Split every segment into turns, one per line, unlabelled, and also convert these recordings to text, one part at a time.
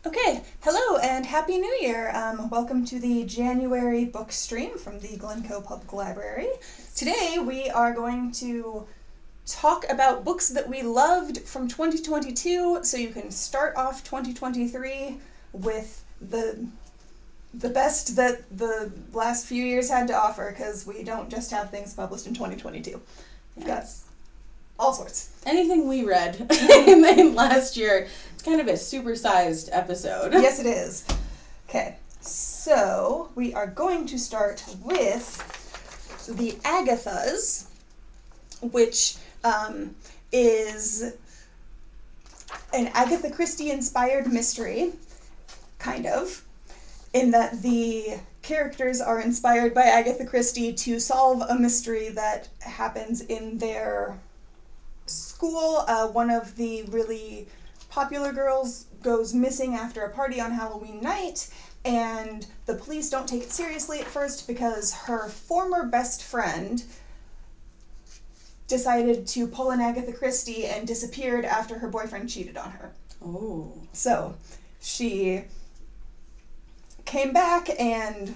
Okay, hello and Happy New Year. Welcome to the January Bookstream from the Glencoe Public Library. Today we are going to talk about books that we loved from 2022, so you can start off 2023 with the best that the last few years had to offer, because we don't just have things published in 2022. We've got all sorts.
Anything we read in last year. It's kind of a supersized episode.
Yes, it is. Okay, so we are going to start with the Agathas, which is an Agatha Christie-inspired mystery, kind of, in that the characters are inspired by Agatha Christie to solve a mystery that happens in their school. One of the really popular girls goes missing after a party on Halloween night, and the police don't take it seriously at first because her former best friend decided to pull an Agatha Christie and disappeared after her boyfriend cheated on her.
Oh.
So she came back and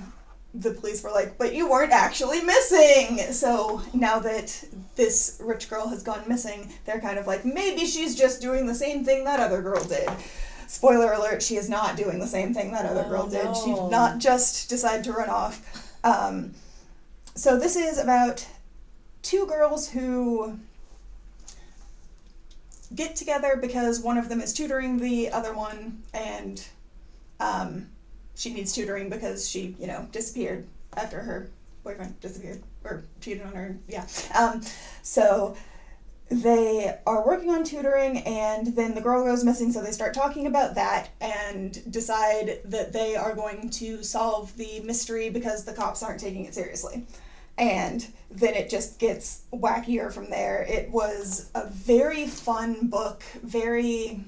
the police were like, but you weren't actually missing! So now that this rich girl has gone missing, they're kind of like, maybe she's just doing the same thing that other girl did. Spoiler alert, she is not doing the same thing that other girl did. She did not just decide to run off. So this is about two girls who get together because one of them is tutoring the other one, and she needs tutoring because she, disappeared after her boyfriend disappeared, or cheated on her, yeah. So they are working on tutoring, and then the girl goes missing, so they start talking about that and decide that they are going to solve the mystery because the cops aren't taking it seriously. And then it just gets wackier from there. It was a very fun book, very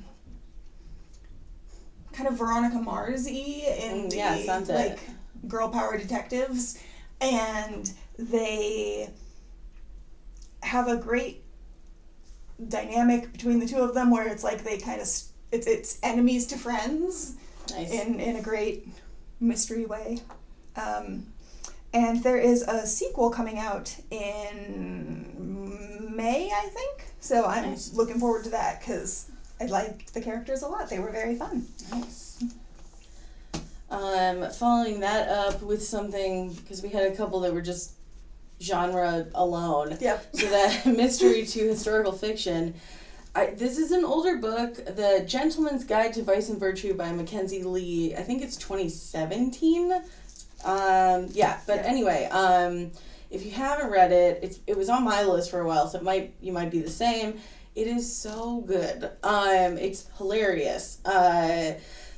kind of Veronica Mars-y in the girl power detectives, and they have a great dynamic between the two of them where it's like they kind of it's enemies to friends.
Nice.
in a great mystery way. And there is a sequel coming out in May, I think. So I'm looking forward to that because I liked the characters a lot. They were very fun.
Nice. Following that up with something, because we had a couple that were just genre alone.
Yep.
So that mystery to historical fiction. This is an older book, The Gentleman's Guide to Vice and Virtue by Mackenzie Lee. I think it's 2017. Anyway, if you haven't read it, it was on my list for a while, so you might be the same. It is so good. It's hilarious.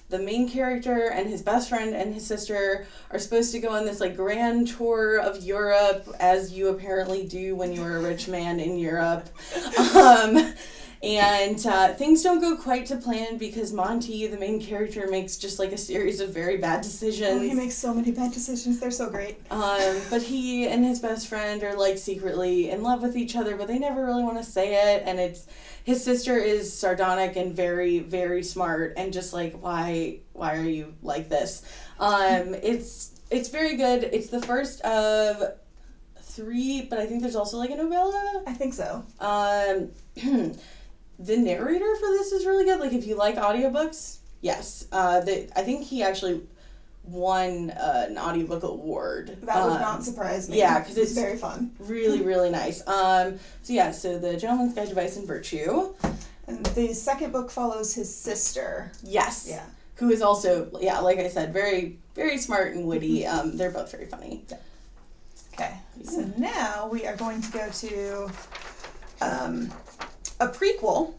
The main character and his best friend and his sister are supposed to go on this grand tour of Europe, as you apparently do when you're a rich man in Europe. And things don't go quite to plan because Monty, the main character, makes just a series of very bad decisions.
Oh, he makes so many bad decisions. They're so great.
But he and his best friend are secretly in love with each other, but they never really want to say it. And his sister is sardonic and very, very smart, and just why are you like this? It's very good. It's the first of 3, but I think there's also a novella.
I think so.
The narrator for this is really good. If you like audiobooks, yes. I think he actually won an audiobook award.
That would not surprise me.
Yeah, because it's
very fun.
Really, really nice. So The Gentleman's Guide to Vice and Virtue.
And the second book follows his sister.
Yes.
Yeah.
Who is also, like I said, very, very smart and witty. They're both very funny.
Yeah. Okay. So now we are going to go to a prequel.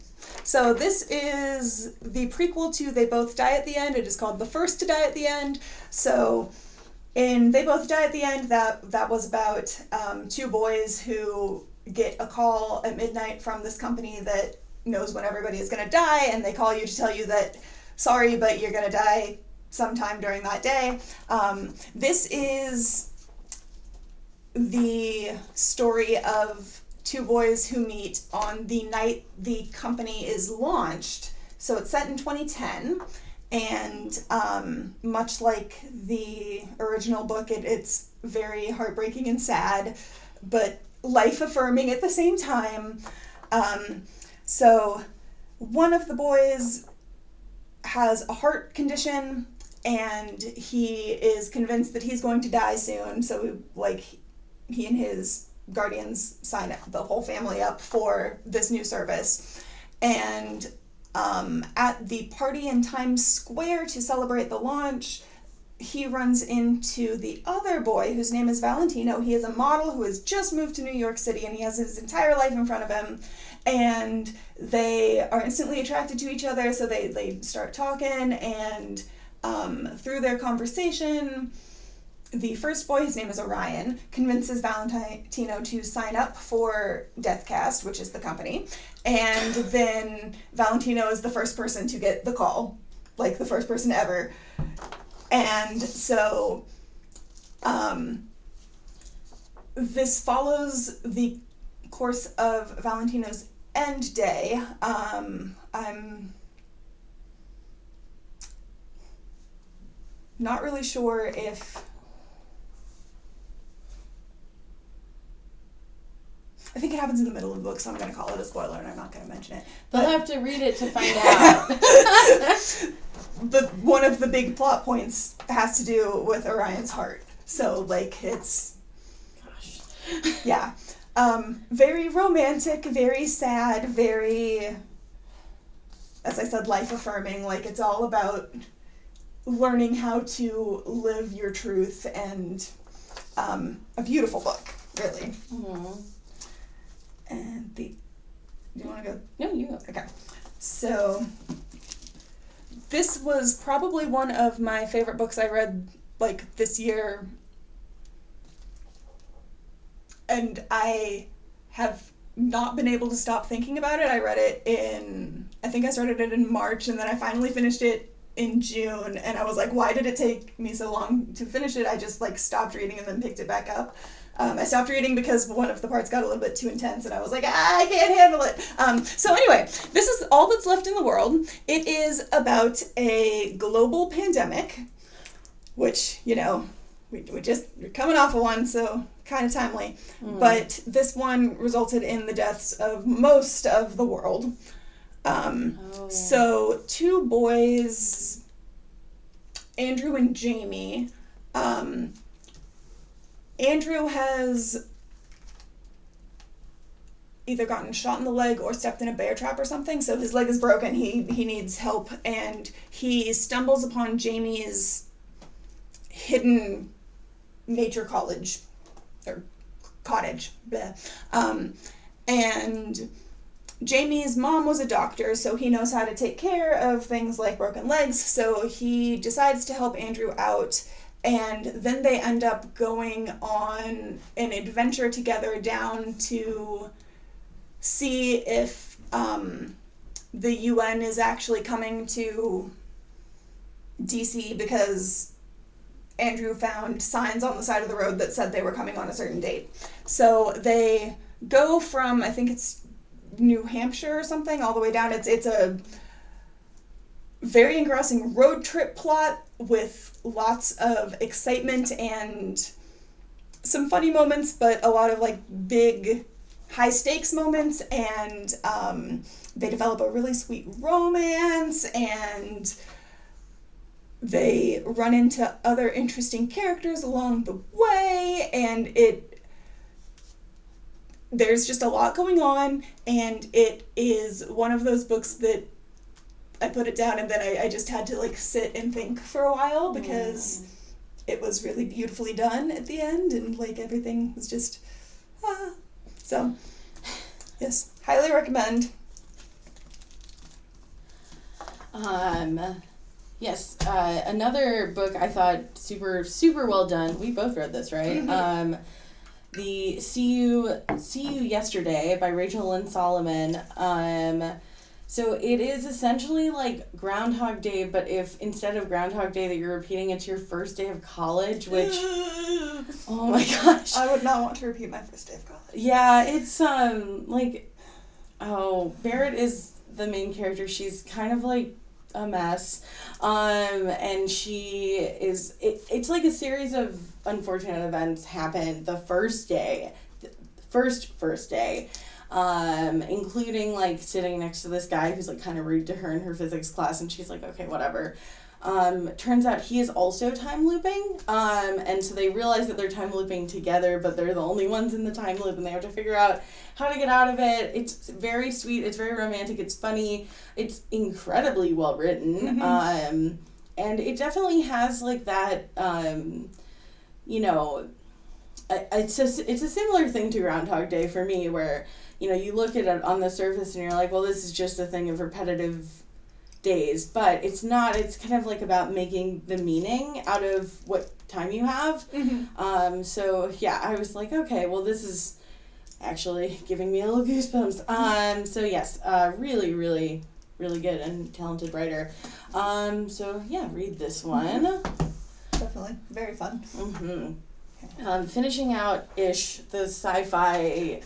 So this is the prequel to They Both Die at the End. It is called The First to Die at the End. So in They Both Die at the End, that was about two boys who get a call at midnight from this company that knows when everybody is going to die, and they call you to tell you that, sorry, but you're going to die sometime during that day. This is the story of two boys who meet on the night the company is launched. So it's set in 2010, And much like the original book, it's very heartbreaking and sad, but life-affirming at the same time. So one of the boys has a heart condition, and he is convinced that he's going to die soon. So, like, he and his guardians sign up, the whole family up for this new service. And at the party in Times Square to celebrate the launch, he runs into the other boy whose name is Valentino. He is a model who has just moved to New York City, and he has his entire life in front of him. And they are instantly attracted to each other, so they start talking, and through their conversation, the first boy, his name is Orion, convinces Valentino to sign up for Deathcast, which is the company, and then Valentino is the first person to get the call, like the first person ever. And so this follows the course of Valentino's end day. I'm not really sure if... I think it happens in the middle of the book, so I'm going to call it a spoiler, and I'm not going to mention it.
They'll have to read it to find out.
But one of the big plot points has to do with Orion's heart. So, like, it's...
Gosh.
Yeah. Very romantic, very sad, very, as I said, life-affirming. Like, it's all about learning how to live your truth, and a beautiful book, really.
Mm-hmm.
And do you want to go?
No, you go.
Okay. So, this was probably one of my favorite books I read, like, this year. And I have not been able to stop thinking about it. I read it I think I started it in March, and then I finally finished it in June, and I was like, why did it take me so long to finish it? I just, like, stopped reading and then picked it back up. I stopped reading because one of the parts got a little bit too intense, and I was like, I can't handle it. So anyway, this is All That's Left in the World. It is about a global pandemic, which, you know, we're coming off of one, so kind of timely. But this one resulted in the deaths of most of the world. So two boys, Andrew and Jamie. Andrew has either gotten shot in the leg or stepped in a bear trap or something, so his leg is broken. He needs help, and he stumbles upon Jamie's hidden nature college, or cottage, and Jamie's mom was a doctor, so he knows how to take care of things like broken legs, so he decides to help Andrew out. And then they end up going on an adventure together down to see if the UN is actually coming to DC, because Andrew found signs on the side of the road that said they were coming on a certain date. So they go from, I think it's New Hampshire or something, all the way down. It's a very engrossing road trip plot with lots of excitement and some funny moments, but a lot of, like, big high stakes moments, and they develop a really sweet romance, and they run into other interesting characters along the way, and there's just a lot going on, and it is one of those books that I put it down, and then I just had to, like, sit and think for a while, because it was really beautifully done at the end, and, like, everything was just, So, yes, highly recommend.
Yes, another book I thought super, super well done. We both read this, right?
Mm-hmm.
The See You Yesterday by Rachel Lynn Solomon. So it is essentially like Groundhog Day, but if instead of Groundhog Day that you're repeating it to your first day of college, which, oh my gosh.
I would not want to repeat my first day of college.
Yeah, it's, Barrett is the main character. She's kind of like a mess. And she is, it's like a series of unfortunate events happen the first day, first day, including like sitting next to this guy who's like kind of rude to her in her physics class, and she's like, okay, whatever. Turns out he is also time looping, and so they realize that they're time looping together, but they're the only ones in the time loop, and they have to figure out how to get out of it. It's very sweet, it's very romantic, it's funny, it's incredibly well written, and it definitely has like that, you know, it's a similar thing to Groundhog Day for me, where, you know, you look at it on the surface and you're like, well, this is just a thing of repetitive days, but it's not. It's kind of like about making the meaning out of what time you have. So yeah, I was like, okay, well, this is actually giving me a little goosebumps. So yes, really, really, really good and talented writer. So yeah, read this one.
Definitely very fun.
Finishing out ish the sci-fi.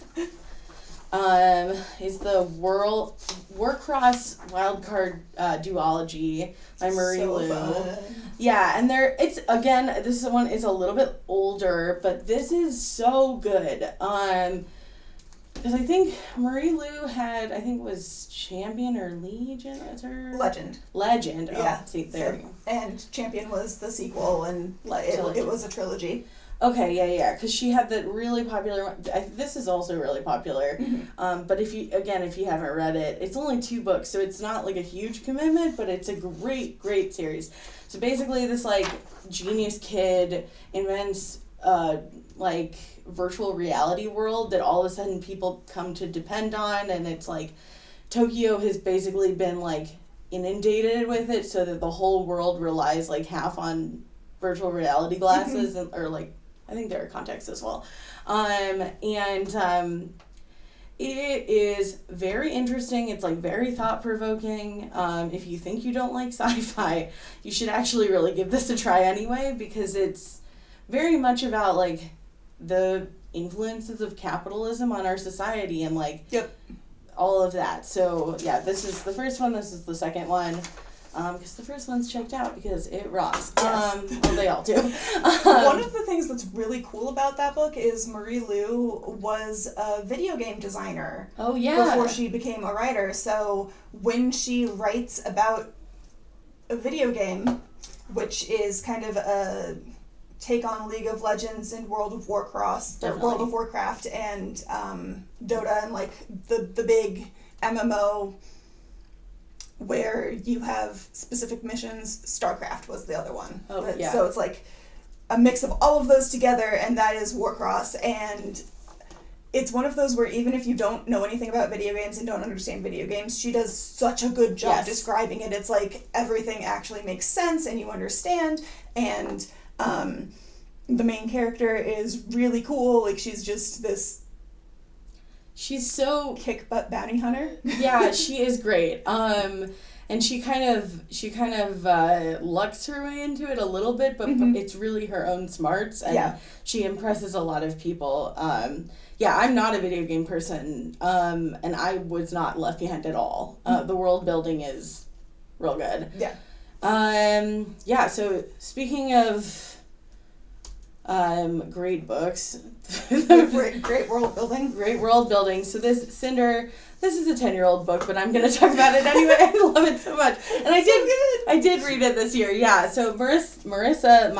Is the Warcross Wildcard duology by Marie Lu.
Fun.
Yeah, and it's again, this one is a little bit older, but this is so good. Because I think Marie Lu had, I think it was Champion or Legion as her
Legend.
Legend.
Yeah.
Oh, see, there you go.
And Champion was the sequel, and it was a trilogy.
Okay, yeah, because she had that really popular one. This is also really popular, but if you haven't read it, it's only 2 books, so it's not like a huge commitment, but it's a great series. So basically this like genius kid invents like virtual reality world that all of a sudden people come to depend on, and it's like Tokyo has basically been like inundated with it, so that the whole world relies like half on virtual reality glasses or like, I think there are contexts as well. It is very interesting. It's like very thought-provoking. If you think you don't like sci-fi, you should actually really give this a try anyway, because it's very much about like the influences of capitalism on our society and like all of that. So yeah, this is the first one, this is the second one. Because the first one's checked out because it rocks.
Yes.
Well, they all do.
One of the things that's really cool about that book is Marie Lu was a video game designer.
Oh, yeah.
Before she became a writer. So when she writes about a video game, which is kind of a take on League of Legends and World of Warcraft, and Dota, and like the big MMO where you have specific missions. StarCraft was the other one. So it's like a mix of all of those together, and that is Warcross. And it's one of those where even if you don't know anything about video games and don't understand video games, she does such a good job describing it. It's like everything actually makes sense and you understand, and the main character is really cool. Like, she's just this
so
kick-butt bounty hunter.
Yeah, she is great. And she kind of lucks her way into it a little bit, but it's really her own smarts, and she impresses a lot of people. I'm not a video game person, and I was not left behind at all. The world building is real good. Yeah. So speaking of great books.
great world building.
Great world building. So this Cinder, this is a 10-year-old book, but I'm going to talk about it anyway. I love it so much. And I did read it this year. Yeah. So Marissa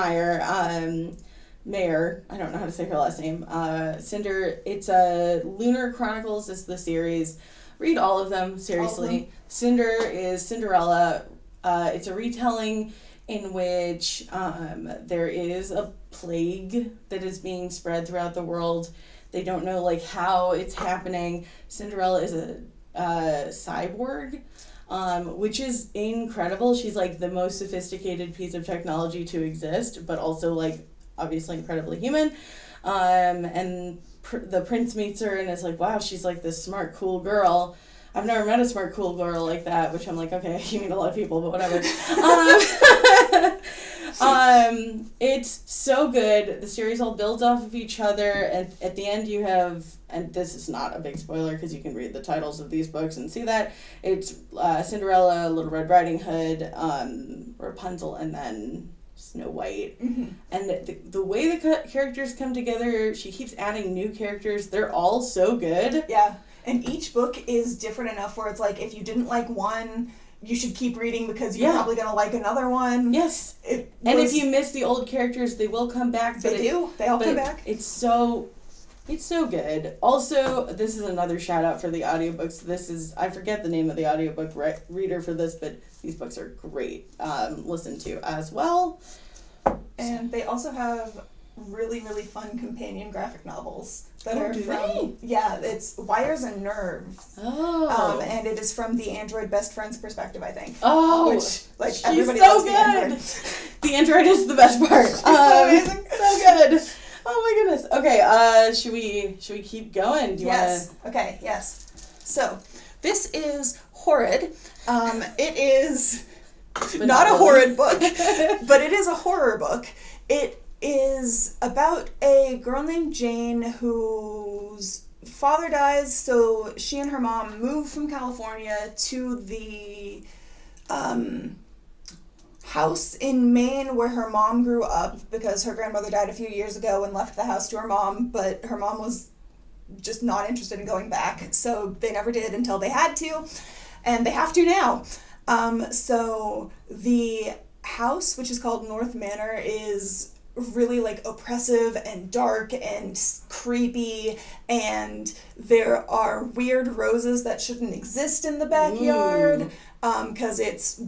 Mayer, I don't know how to say her last name. Cinder, it's Lunar Chronicles is the series. Read all of them, seriously. Cinder is Cinderella. It's a retelling in which there is a plague that is being spread throughout the world. They don't know like how it's happening. Cinderella is a cyborg, which is incredible. She's like the most sophisticated piece of technology to exist, but also like obviously incredibly human. And the prince meets her and is like, wow, she's like this smart, cool girl. I've never met a smart, cool girl like that, which I'm like, okay, you mean a lot of people, but whatever. It's so good. The series all builds off of each other, and at the end you have, and this is not a big spoiler because you can read the titles of these books and see that, it's Cinderella, Little Red Riding Hood, Rapunzel, and then Snow White.
Mm-hmm.
And the way the characters come together, she keeps adding new characters. They're all so good.
Yeah. And each book is different enough where it's like, if you didn't like one, you should keep reading because you're probably going to like another one.
Yes. And if you miss the old characters, they will come back.
They do. They all come back.
It's so good. Also, this is another shout out for the audiobooks. I forget the name of the audiobook reader for this, but these books are great. Listen to as well.
And they also have really, really fun companion graphic novels that are from...
They?
Yeah, it's Wires and Nerves.
Oh.
And it is from the android best friend's perspective, I think.
Oh.
Which, like,
she's
everybody
so
loves
good.
the android.
The android is the best part.
So amazing.
So good. Oh my goodness. Okay, should we keep going? Do you
Yes. Okay, yes. So, this is Horrid. It is not a horrid book, but it is a horror book. It is about a girl named Jane whose father dies, so she and her mom move from California to the house in Maine where her mom grew up because her grandmother died a few years ago and left the house to her mom, but her mom was just not interested in going back, so they never did until they had to, and they have to now. So the house, which is called North Manor, is really like oppressive and dark and creepy, and there are weird roses that shouldn't exist in the backyard because it's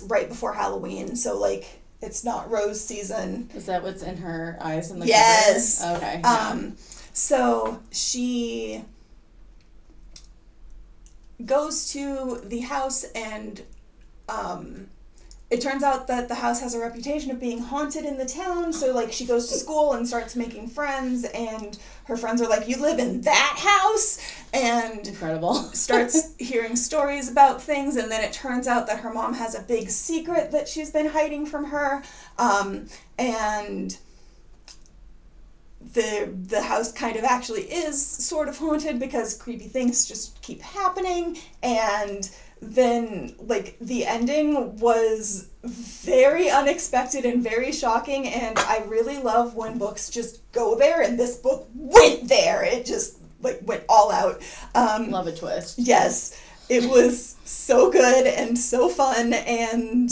right before Halloween, so like it's not rose season.
Is that what's in her eyes in the
Yes.
cover? Okay. Yeah.
So she goes to the house, and it turns out that the house has a reputation of being haunted in the town, so like she goes to school and starts making friends, and her friends are like, you live in that house? And
incredible.
Starts hearing stories about things, and then it turns out that her mom has a big secret that she's been hiding from her, and the house kind of actually is sort of haunted because creepy things just keep happening, and then like the ending was very unexpected and very shocking, and I really love when books just go there, and this book went there. It just like went all out.
Love a twist.
Yes, it was so good and so fun, and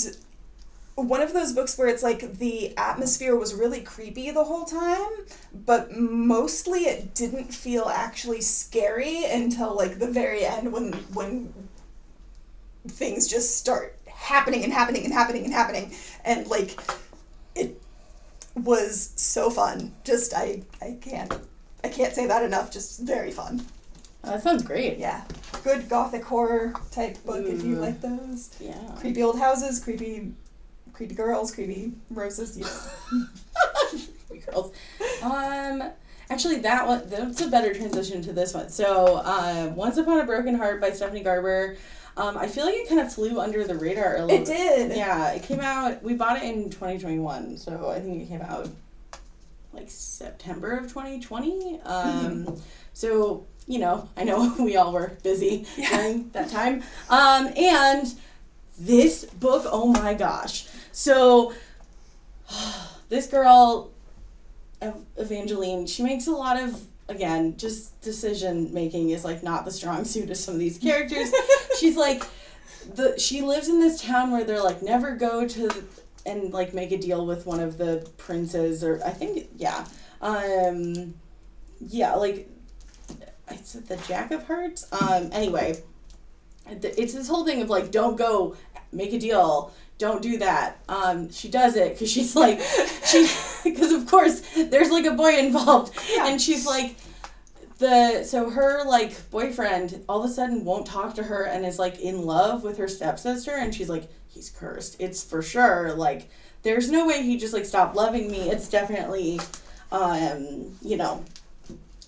one of those books where it's like the atmosphere was really creepy the whole time, but mostly it didn't feel actually scary until like the very end when things just start happening and happening and happening and happening, and like it was so fun. Just I can't say that enough. Just very fun.
Oh, that sounds great.
Yeah, good gothic horror type book. If you like those.
Yeah.
Creepy old houses, creepy girls, creepy roses. Yeah.
Creepy girls. Actually, that's a better transition to this one. So, Once Upon a Broken Heart by Stephanie Garber. I feel like it kind of flew under the radar a little bit.
It did.
Yeah, it came out, we bought it in 2021, so I think it came out like September of 2020. So, you know, I know we all were busy during that time. And this book, oh my gosh. So, this girl, Evangeline, she makes a lot of, again, just decision making is like not the strong suit of some of these characters. She's like, she lives in this town where they're like, never go to and like make a deal with one of the princes, or I think, like, is it the Jack of Hearts? Anyway, it's this whole thing of like, don't go, make a deal, don't do that. She does it because she's like, because of course there's like a boy involved, and she's like, so her like boyfriend all of a sudden won't talk to her and is like in love with her stepsister, and she's like, he's cursed. It's for sure. Like, there's no way he just like stopped loving me. It's definitely, you know,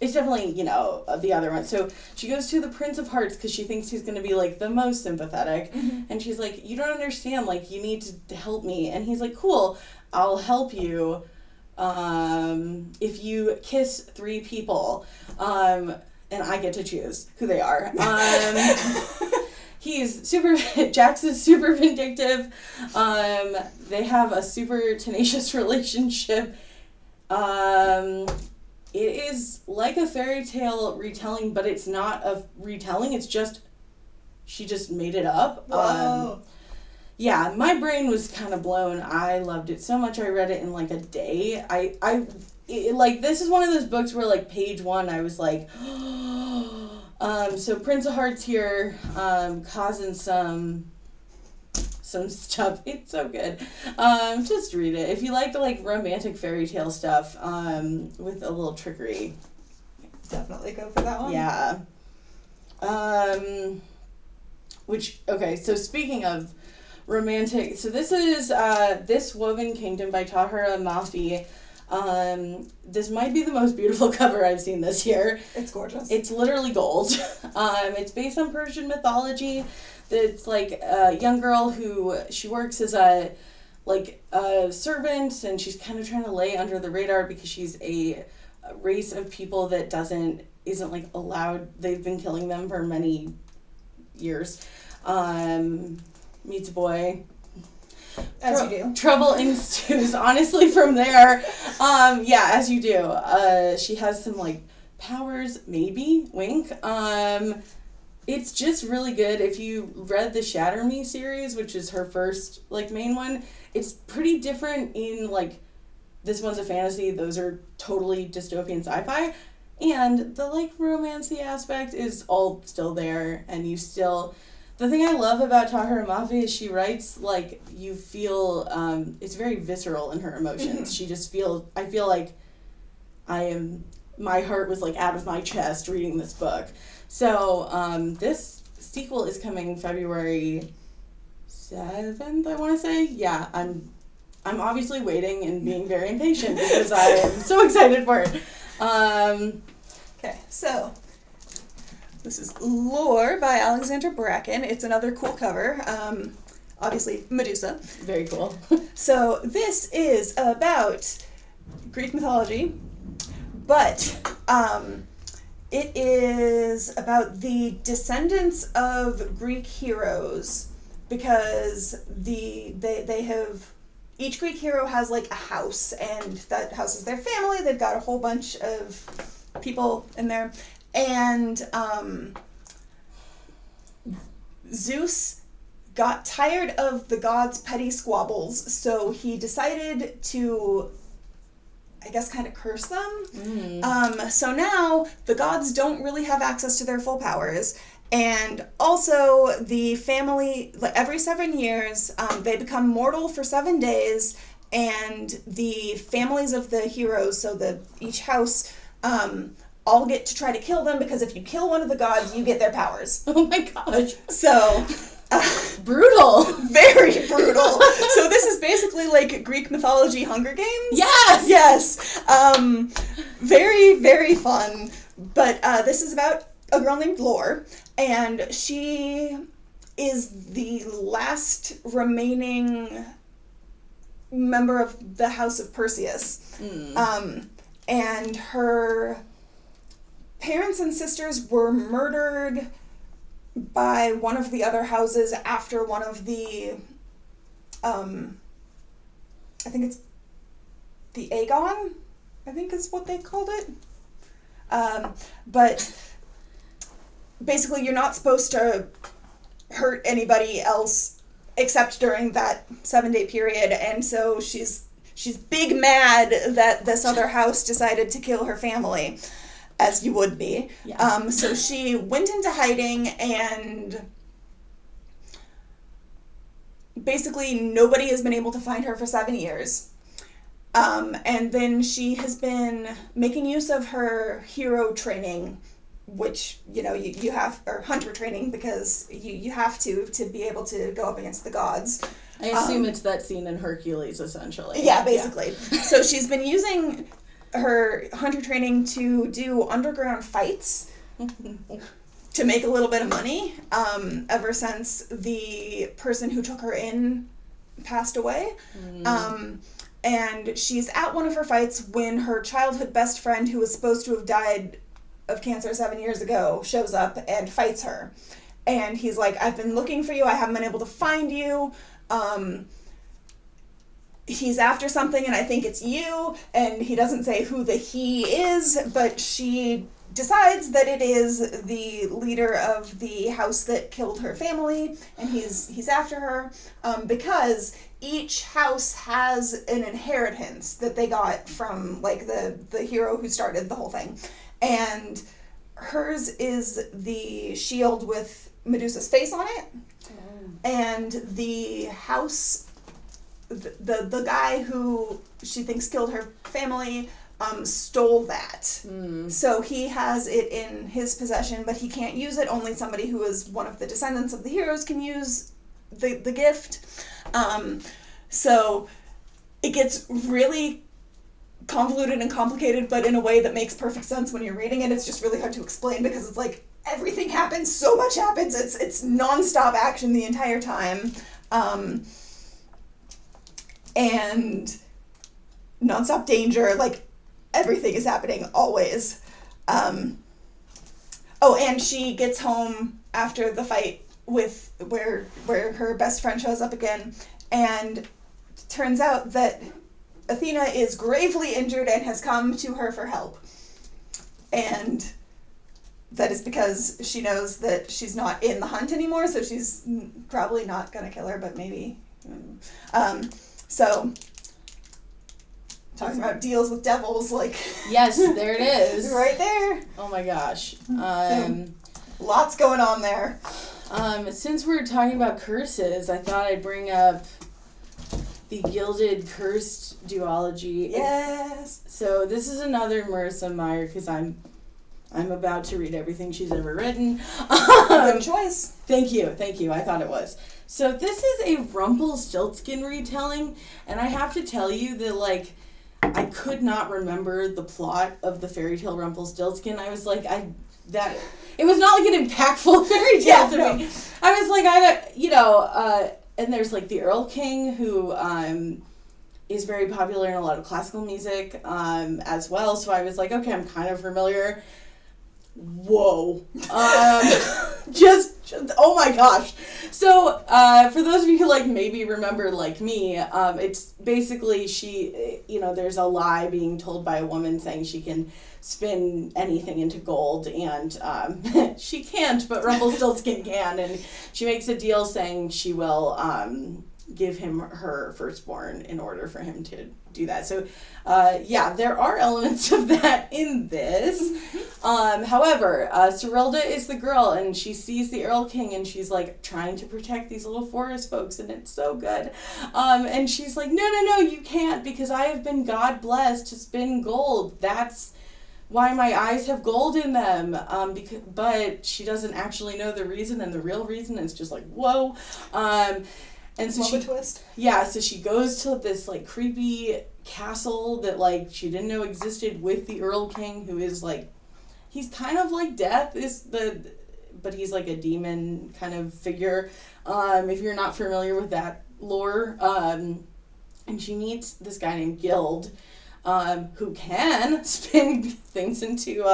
it's definitely, you know, the other one. So she goes to the Prince of Hearts because she thinks he's going to be, like, the most sympathetic.
Mm-hmm.
And she's like, you don't understand. Like, you need to help me. And he's like, cool, I'll help you if you kiss 3 people. And I get to choose who they are. Jax is super vindictive. They have a super tenacious relationship. It is like a fairy tale retelling, but it's not a retelling. It's just, she just made it up.
Whoa.
Yeah, my brain was kind of blown. I loved it so much. I read it in like a day. This is one of those books where like page 1, I was like, so Prince of Hearts here, causing some stuff. It's so good. Just read it. If you like the like romantic fairy tale stuff, with a little trickery.
Definitely go for that one.
Yeah. Okay, so speaking of romantic, so this is, This Woven Kingdom by Tahira Mafi. This might be the most beautiful cover I've seen this year.
It's gorgeous.
It's literally gold. It's based on Persian mythology. It's like a young girl who, she works as a servant, and she's kind of trying to lay under the radar because she's a race of people that isn't like allowed. They've been killing them for many years. Meets a boy.
As you do.
Trouble ensues, honestly, from there. As you do. She has some, like, powers, maybe, wink. It's just really good. If you read the Shatter Me series, which is her first, like, main one, it's pretty different in, like, this one's a fantasy, those are totally dystopian sci-fi, and the, like, romancy aspect is all still there, and you still... The thing I love about Tahira Mafi is she writes, like, you feel, it's very visceral in her emotions. She just I feel like my heart was, like, out of my chest reading this book. So, this sequel is coming February 7th, I want to say. Yeah, I'm obviously waiting and being very impatient because I am so excited for it.
Okay, so... This is Lore by Alexandra Bracken. It's another cool cover. Obviously, Medusa.
Very cool.
So this is about Greek mythology, but it is about the descendants of Greek heroes, because they have, each Greek hero has like a house, and that house is their family. They've got a whole bunch of people in there. And Zeus got tired of the gods' petty squabbles, so he decided to, I guess, kind of curse them. So now the gods don't really have access to their full powers, and also the family, like every 7 years, they become mortal for 7 days, and the families of the heroes, so each house, all get to try to kill them, because if you kill one of the gods, you get their powers.
Oh my gosh.
So...
brutal.
Very brutal. So this is basically like Greek mythology Hunger Games?
Yes!
Yes. Very, very fun. But this is about a girl named Lore, and she is the last remaining member of the House of Perseus. And her parents and sisters were murdered by one of the other houses after one of the, I think it's the Aegon, I think is what they called it. But basically you're not supposed to hurt anybody else except during that 7-day period, and so she's big mad that this other house decided to kill her family. As you would be. Yeah. So she went into hiding, and basically nobody has been able to find her for 7 years. And then she has been making use of her hero training, which, you have, or hunter training, because you have to be able to go up against the gods.
I assume it's that scene in Hercules, essentially.
Yeah, basically. Yeah. So she's been using her hunter training to do underground fights to make a little bit of money, ever since the person who took her in passed away. And she's at one of her fights when her childhood best friend, who was supposed to have died of cancer 7 years ago, shows up and fights her. And he's like, I've been looking for you, I haven't been able to find you. He's after something and I think it's you. And he doesn't say who the he is, but she decides that it is the leader of the house that killed her family, and he's after her, because each house has an inheritance that they got from, like, the hero who started the whole thing. And hers is the shield with Medusa's face on it. And the house, the guy who she thinks killed her family, stole that. So he has it in his possession, but he can't use it. Only somebody who is one of the descendants of the heroes can use the gift. So it gets really convoluted and complicated, but in a way that makes perfect sense when you're reading it. It's just really hard to explain because it's like everything happens, so much happens. It's nonstop action the entire time. And nonstop danger, like everything is happening always. And she gets home after the fight with where her best friend shows up again, and turns out that Athena is gravely injured and has come to her for help. And that is because she knows that she's not in the hunt anymore, so she's probably not gonna kill her, but maybe. So talking about deals with devils, like...
Yes, there it is.
Right there.
Oh my gosh.
Lots going on there.
Since we're talking about curses, I thought I'd bring up the Gilded Cursed duology.
Yes.
So this is another Marissa Meyer, because I'm about to read everything she's ever written.
Good choice.
Thank you. I thought it was. So this is a Rumpelstiltskin retelling, and I have to tell you that, like, I could not remember the plot of the fairy tale Rumpelstiltskin. I was like, it was not like an impactful fairy tale to me. I was like, and there's like the Earl King, who is very popular in a lot of classical music as well. So I was like, okay, I'm kind of familiar. Whoa. Just oh my gosh. So, for those of you who, like, maybe remember, like me, it's basically there's a lie being told by a woman saying she can spin anything into gold, and she can't, but Rumpelstiltskin can, and she makes a deal saying she will give him her firstborn in order for him to do that. So, there are elements of that in this. However, Serilda is the girl, and she sees the Earl King, and she's, like, trying to protect these little forest folks, and it's so good. And she's like, no, you can't, because I have been God-blessed to spin gold. That's why my eyes have gold in them. But she doesn't actually know the reason, and the real reason is just like, whoa. And so
Love a twist.
Yeah, so she goes to this, like, creepy castle that, like, she didn't know existed with the Earl King, who is, like, he's kind of like Death, but he's, like, a demon kind of figure, if you're not familiar with that lore. And she meets this guy named Gild, who can spin things into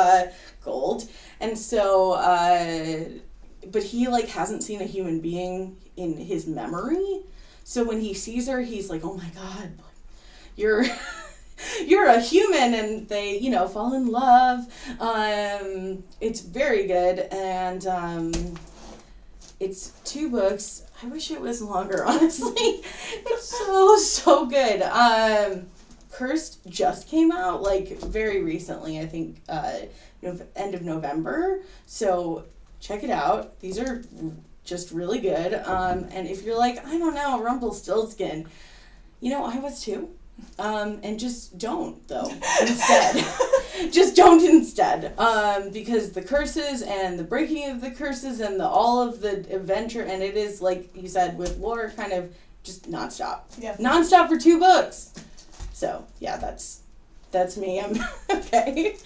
gold. And so, but he, like, hasn't seen a human being in his memory. So when he sees her, he's like, oh my God, you're a human, and they, fall in love. It's very good, and it's 2 books. I wish it was longer, honestly. It's so good. Cursed just came out, like, very recently, I think, end of November. So check it out. These are just really good. And if you're like, I don't know, Rumpelstiltskin, I was too. And just don't, though, instead. Just don't instead. Because the curses and the breaking of the curses and all of the adventure, and it is, like you said, with lore, kind of just nonstop.
Yeah.
Nonstop for 2 books. So, yeah, that's That's me. I'm okay.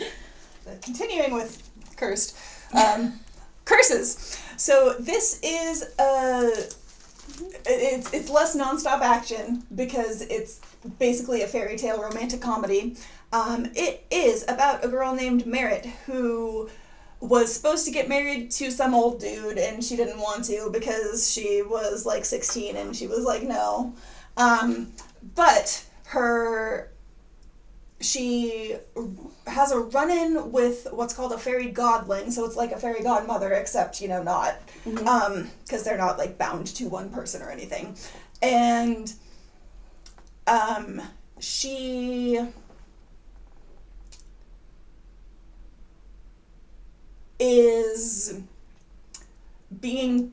Continuing with cursed. Curses. So this is it's less nonstop action because it's basically a fairy tale romantic comedy. It is about a girl named Merritt who was supposed to get married to some old dude and she didn't want to because she was like 16 and she was like no. But she has a run-in with what's called a fairy godling, so it's like a fairy godmother, except, not, because they're not, like, bound to one person or anything. And, she is being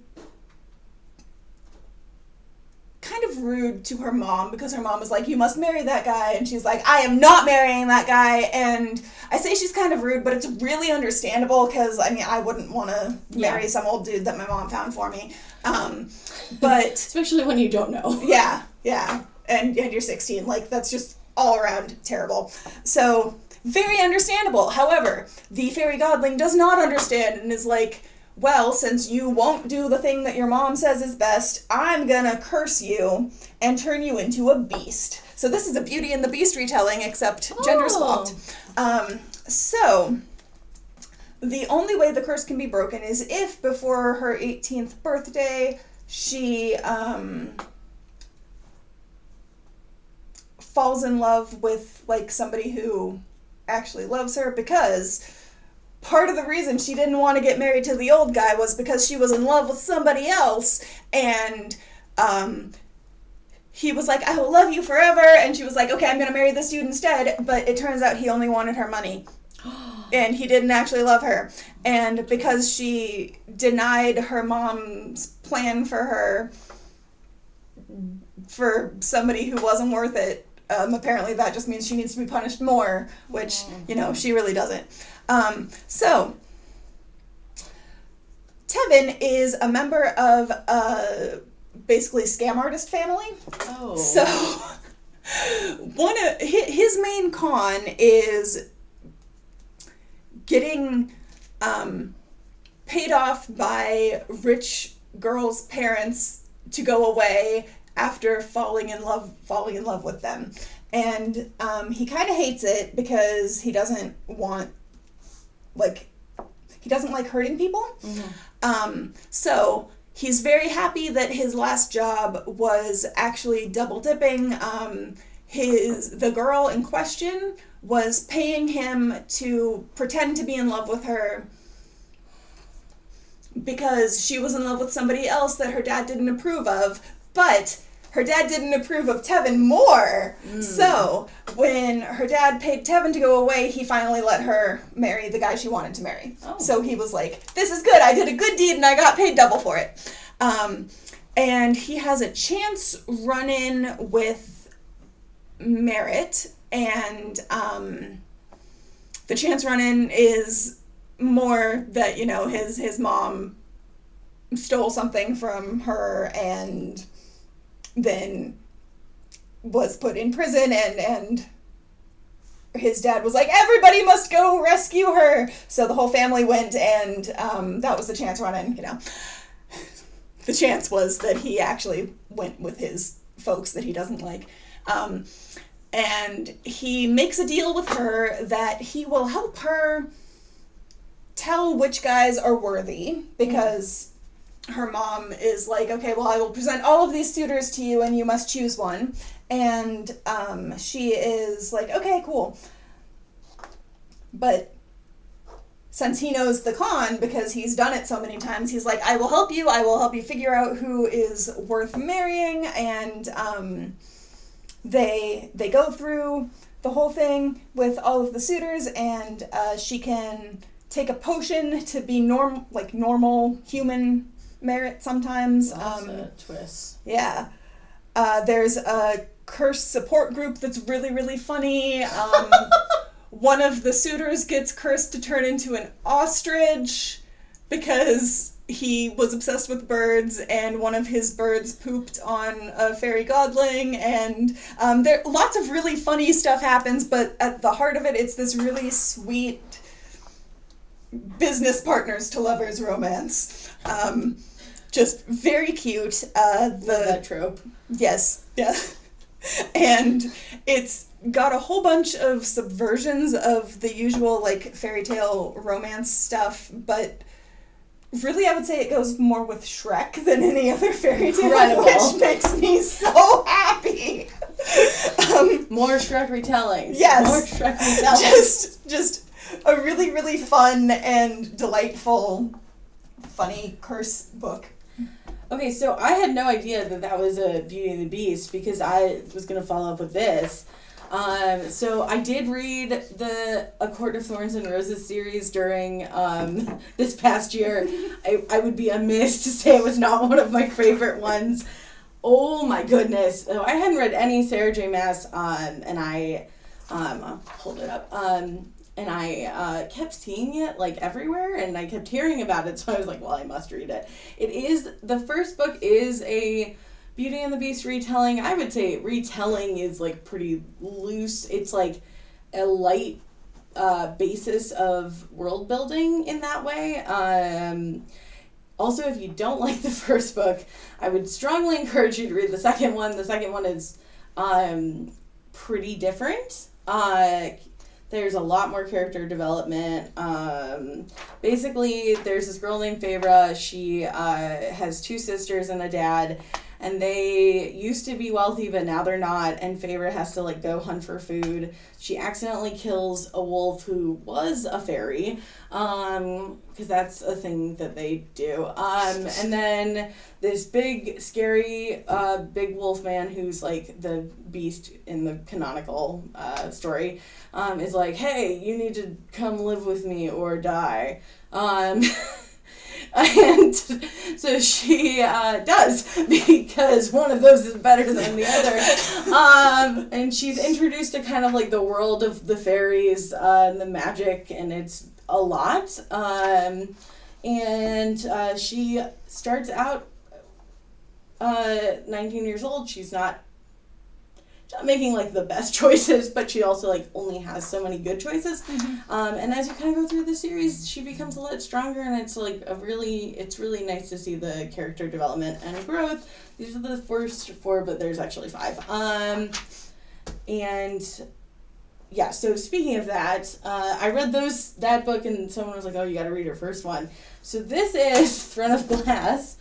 kind of rude to her mom because her mom was like, you must marry that guy, and she's like, I am not marrying that guy. And I say she's kind of rude, but it's really understandable because I wouldn't want to marry some old dude that my mom found for me, but
especially when you don't know.
yeah and you're 16, like, that's just all around terrible. So very understandable. However, the fairy godling does not understand and is like, well, since you won't do the thing that your mom says is best, I'm gonna curse you and turn you into a beast. So this is a Beauty and the Beast retelling, except gender swapped. So the only way the curse can be broken is if before her 18th birthday she falls in love with, like, somebody who actually loves her, because part of the reason she didn't want to get married to the old guy was because she was in love with somebody else, and he was like, I will love you forever, and she was like, okay, I'm going to marry this dude instead, but it turns out he only wanted her money, and he didn't actually love her, and because she denied her mom's plan for somebody who wasn't worth it, apparently that just means she needs to be punished more, which, she really doesn't. So, Tevin is a member of a basically scam artist family.
Oh.
So, one of his main con is getting paid off by rich girls' parents to go away after falling in love with them. And he kind of hates it because he doesn't like hurting people. So he's very happy that his last job was actually double dipping. The girl in question was paying him to pretend to be in love with her because she was in love with somebody else that her dad didn't approve of, but her dad didn't approve of Tevin more. So when her dad paid Tevin to go away, he finally let her marry the guy she wanted to marry. So he was like, this is good. I did a good deed and I got paid double for it. And he has a chance run-in with Merritt, and the chance run-in is more that, his mom stole something from her and then was put in prison, and his dad was like, everybody must go rescue her. So the whole family went, and that was the chance run-in, The chance was that he actually went with his folks that he doesn't like. And he makes a deal with her that he will help her tell which guys are worthy, because her mom is like, okay, well, I will present all of these suitors to you and you must choose one. And she is like, okay, cool. But since he knows the con, because he's done it so many times, he's like, I will help you figure out who is worth marrying. And they go through the whole thing with all of the suitors, and she can take a potion to be normal human Merritt sometimes.
That's a twist.
Yeah. There's a curse support group that's really, really funny. One of the suitors gets cursed to turn into an ostrich because he was obsessed with birds, and one of his birds pooped on a fairy godling, and there lots of really funny stuff happens, but at the heart of it, it's this really sweet business partners to lovers romance. Just very cute.
Love that trope.
Yes, yeah. And it's got a whole bunch of subversions of the usual, like, fairy tale romance stuff, but really I would say it goes more with Shrek than any other fairy tale,
Incredible.
which makes me so happy.
More Shrek retellings.
Yes.
More Shrek retellings.
Just a really, really fun and delightful, funny curse book.
Okay, so I had no idea that was a Beauty and the Beast because I was going to follow up with this. So I did read the A Court of Thorns and Roses series during this past year. I would be amiss to say it was not one of my favorite ones. Oh my goodness. So I hadn't read any Sarah J. Maas, and I, I'll hold it up, and I kept seeing it, like, everywhere, and I kept hearing about it, so I was like, well, I must read it. The first book is a Beauty and the Beast retelling. I would say retelling is, like, pretty loose. It's, like, a light basis of world building in that way. Also, if you don't like the first book, I would strongly encourage you to read the second one. The second one is pretty different. There's a lot more character development. Basically, there's this girl named Feyre. She has two sisters and a dad, and they used to be wealthy, but now they're not, and Feyre has to, like, go hunt for food. She accidentally kills a wolf who was a fairy, because that's a thing that they do. And then this big, scary, big wolf man who's, like, the beast in the canonical story, is like, hey, you need to come live with me or die. And so she does, because one of those is better than the other. And she's introduced to kind of, like, the world of the fairies and the magic, and it's a lot. And she starts out 19 years old. She's not making, like, the best choices, but she also, like, only has so many good choices. Mm-hmm. And as you kind of go through the series, she becomes a lot stronger, and it's, like, it's really nice to see the character development and growth. These are the first 4, but there's actually 5. And yeah, so speaking of that, I read that book, and someone was like, oh, you gotta read her first one. So this is Throne of Glass,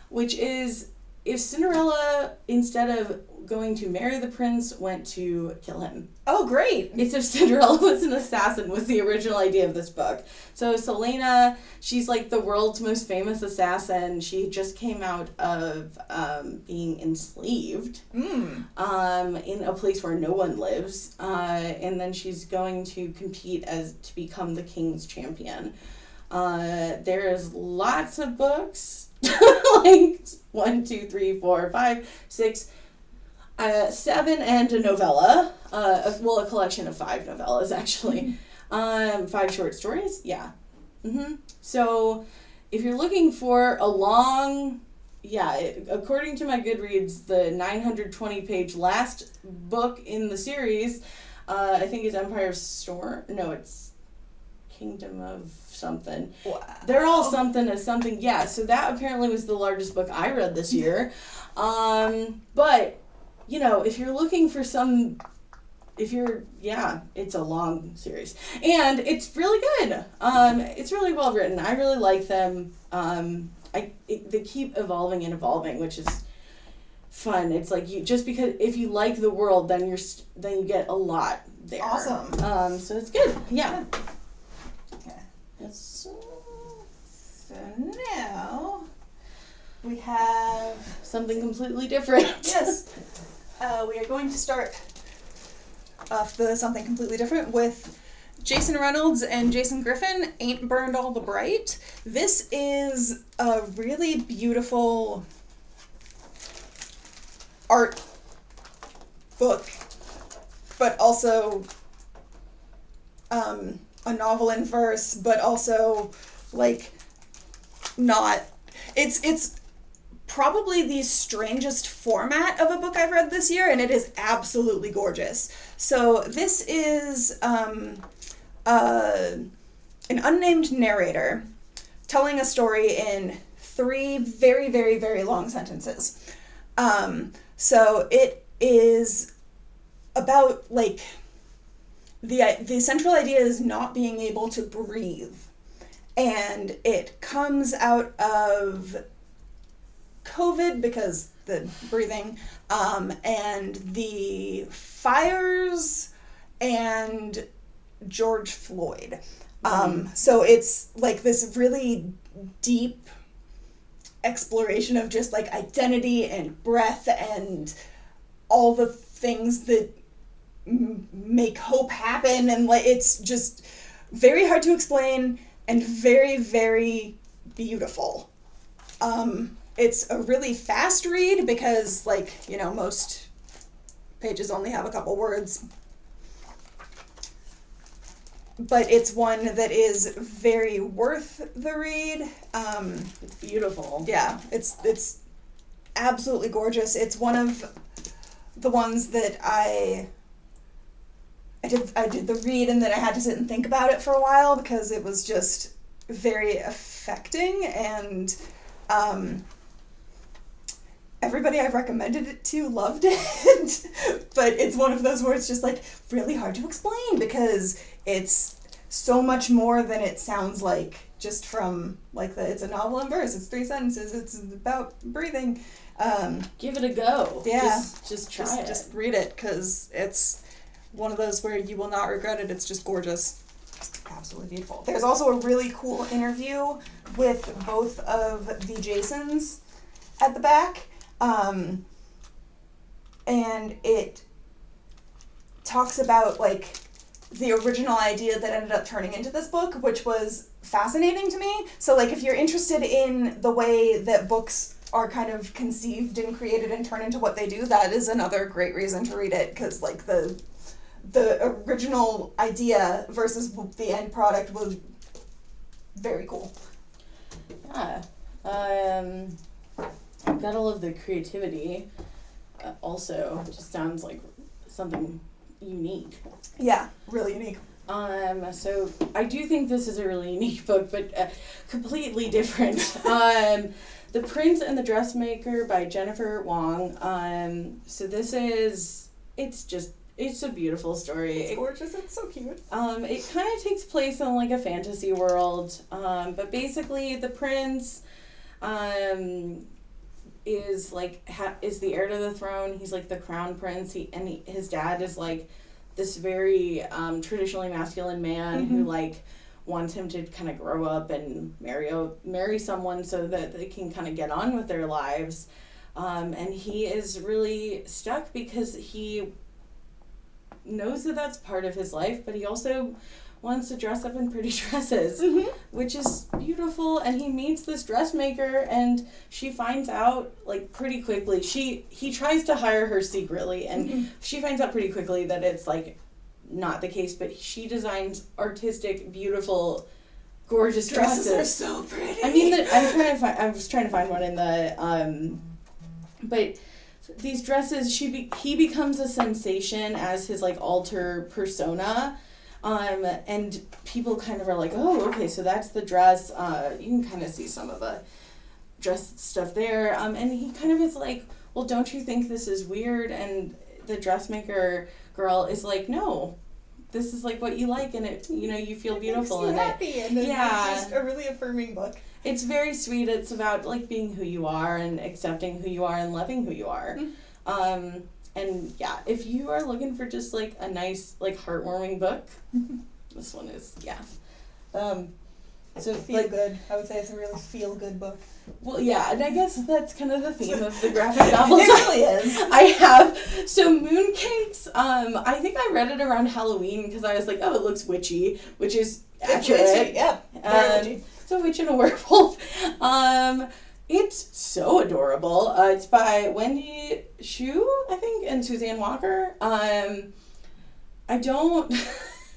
which is if Cinderella, instead of going to marry the prince, went to kill him.
Oh, great.
It's if Cinderella was an assassin, was the original idea of this book. So Selena, she's, like, the world's most famous assassin. She just came out of being enslaved in a place where no one lives. And then she's going to compete to become the king's champion. There's lots of books, like 1, 2, 3, 4, 5, 6, 7, and a novella. A collection of 5 novellas, actually. 5 short stories, yeah. Mm-hmm. So, if you're looking for a long, according to my Goodreads, the 920-page last book in the series, I think is Empire of Storm. No, it's Kingdom of something.
Wow. They're
all something as something. Yeah, so that apparently was the largest book I read this year. But, you know, if you're looking for it's a long series. And it's really good. It's really well written. I really like them. They keep evolving and evolving, which is fun. It's like just because if you like the world, then you get a lot there.
Awesome.
So it's good. Yeah.
Okay.
Yes.
So now we have
something completely different.
Yes. We are going to start off the something completely different with Jason Reynolds and Jason Griffin, Ain't Burned All the Bright. This is a really beautiful art book, but also a novel in verse, but also, like, not It's probably the strangest format of a book I've read this year, and it is absolutely gorgeous. So this is an unnamed narrator telling a story in 3 very, very, very long sentences. So it is about, like, the central idea is not being able to breathe. And it comes out of COVID, because the breathing, and the fires, and George Floyd. So it's like this really deep exploration of just like identity and breath and all the things that make hope happen, and like it's just very hard to explain and very, very beautiful. It's a really fast read because, like, you know, most pages only have a couple words. But it's one that is very worth the read.
It's beautiful.
Yeah, it's absolutely gorgeous. It's one of the ones that I did the read and then I had to sit and think about it for a while because it was just very affecting, and everybody I've recommended it to loved it. But it's one of those where it's just like really hard to explain because it's so much more than it sounds like just from like it's a novel in verse, it's 3 sentences, it's about breathing.
Give it a go.
Yeah.
Just try it.
Just read it because it's one of those where you will not regret it. It's just gorgeous. Just absolutely beautiful. There's also a really cool interview with both of the Jasons at the back. And it talks about like the original idea that ended up turning into this book, which was fascinating to me. So like if you're interested in the way that books are kind of conceived and created and turn into what they do, that is another great reason to read it, because like the original idea versus the end product was very cool.
Yeah. Gotta love the creativity. Also, just sounds like something unique.
Yeah, really unique.
So I do think this is a really unique book, but completely different. The Prince and the Dressmaker by Jennifer Wong. So this is, it's a beautiful story.
It's gorgeous. It's so cute.
It kind of takes place in like a fantasy world. But basically the prince, is like is the heir to the throne. He's like the crown prince. His dad is like this very traditionally masculine man who like wants him to kind of grow up and marry someone so that they can kind of get on with their lives. And he is really stuck because he knows that that's part of his life, but he also wants to dress up in pretty dresses, which is beautiful. And he meets this dressmaker, and she finds out like pretty quickly. He tries to hire her secretly, and she finds out pretty quickly that it's like not the case. But she designs artistic, beautiful, gorgeous dresses.
Dresses are so pretty.
I mean, I was trying to find one in the but these dresses, he becomes a sensation as his like alter persona. And people kind of are like, oh, okay, so that's the dress. You can kind of see some of the dress stuff there. And he kind of is like, well, don't you think this is weird? And the dressmaker girl is like, no, this is like what you like, and it, you know, you feel beautiful in
happy,
it.
and it's just a really affirming book.
It's very sweet. It's about like being who you are and accepting who you are and loving who you are. And yeah, if you are looking for just like a nice, like heartwarming book, this one is, yeah. So
Feel
like,
good. I would say it's a really feel good book.
well, yeah, and I guess that's kind of the theme of the graphic novels.
It really is.
I have. So Mooncakes, I think I read it around Halloween because I was like, oh, it looks witchy, which is accurate.
Witchy, yeah, very witchy.
It's a witch and a werewolf. It's so adorable. It's by Wendy Xu, I think, and Suzanne Walker.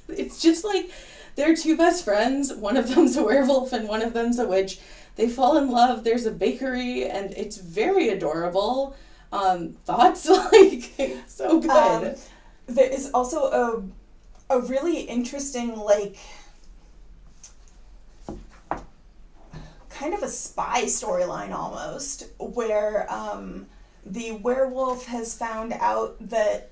It's just like, they're two best friends. One of them's a werewolf and one of them's a witch. They fall in love. There's a bakery, and it's very adorable. Thoughts? Like, it's so good.
There is also a really interesting, like, kind of a spy storyline almost, where the werewolf has found out that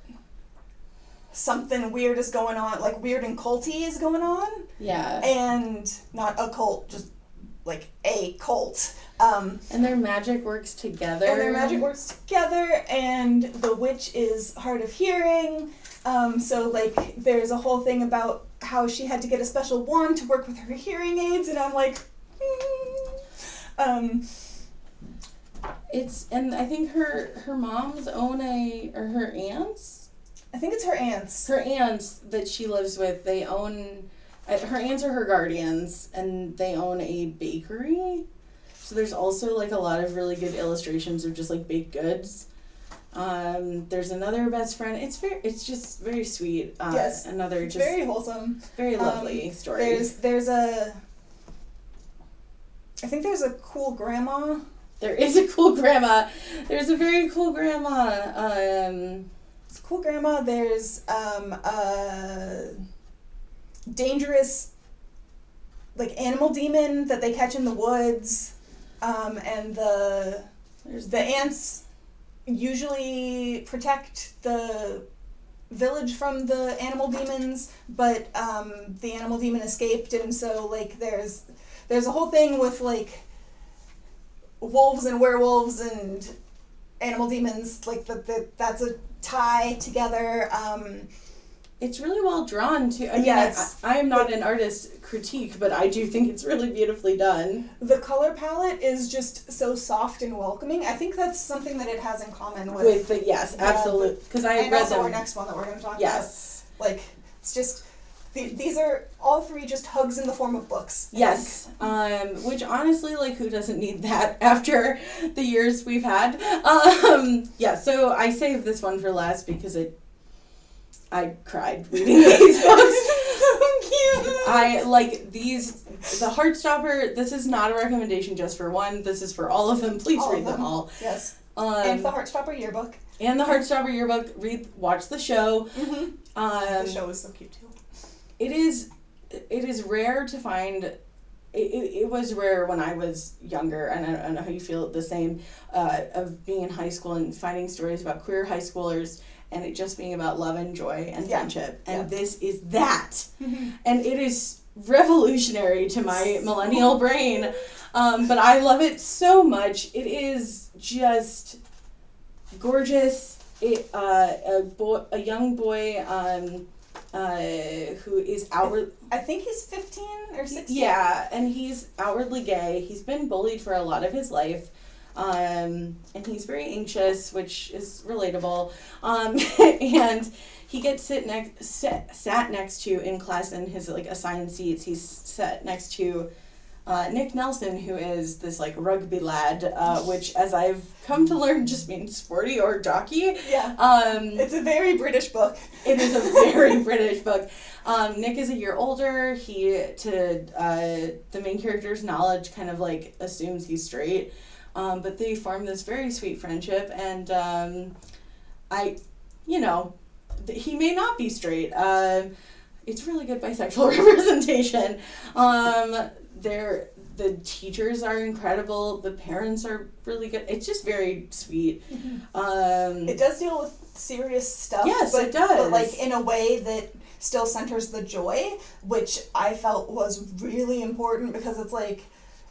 something weird is going on, like weird and culty is going on.
Yeah.
And not a cult, just like a cult.
And their magic works together.
And the witch is hard of hearing. So, like, there's a whole thing about how she had to get a special wand to work with her hearing aids, and I'm like,
and I think her moms own or her aunts?
I think it's her aunts.
Her aunts that she lives with, they own, her aunts are her guardians, and they own a bakery. So there's also, like, a lot of really good illustrations of just, like, baked goods. There's another best friend. It's just very sweet.
Yes.
Another just
very wholesome.
Very lovely story.
I think there's a cool grandma.
There is a cool grandma. There's a very cool grandma.
It's a cool grandma. There's a dangerous, like, animal demon that they catch in the woods. And the ants usually protect the village from the animal demons, but the animal demon escaped, and so, like, there's a whole thing with, like, wolves and werewolves and animal demons, like, that's a tie together.
It's really well drawn too. I mean,
yes.
I am not an artist critique, but I do think it's really beautifully done.
The color palette is just so soft and welcoming. I think that's something that it has in common with
yes, absolutely. Because I read
also
them.
Our next one that we're going to talk
yes.
about. Like, it's just these are all three just hugs in the form of books.
Yes. Which honestly, like, who doesn't need that after the years we've had? Yeah. So I saved this one for last because I cried reading these books.
So cute.
I like these. The Heartstopper. This is not a recommendation just for one. This is for all of them. Please read them all.
Yes. And the Heartstopper yearbook.
Watch the show.
Mm-hmm. The show is so cute too.
It is rare to find. It was rare when I was younger, and I don't know how you feel the same, of being in high school and finding stories about queer high schoolers, and it just being about love and joy and friendship. And this is that.
Mm-hmm.
And it is revolutionary to my millennial brain. But I love it so much. It is just gorgeous. A young boy who is outward.
I think he's 15 or 16.
Yeah, and he's outwardly gay. He's been bullied for a lot of his life. And he's very anxious, which is relatable. And he gets sat next to in class in his, like, assigned seats. He's sat next to Nick Nelson, who is this, like, rugby lad, which, as I've come to learn, just means sporty or jockey.
Yeah. It's a very British book.
It is a very British book. Nick is a year older. He, to the main character's knowledge, kind of, like, assumes he's straight. But they form this very sweet friendship, and he may not be straight. It's really good bisexual representation. The teachers are incredible. The parents are really good. It's just very sweet.
Mm-hmm. It does deal with serious stuff.
Yes,
it
does.
But, like, in a way that still centers the joy, which I felt was really important, because it's like,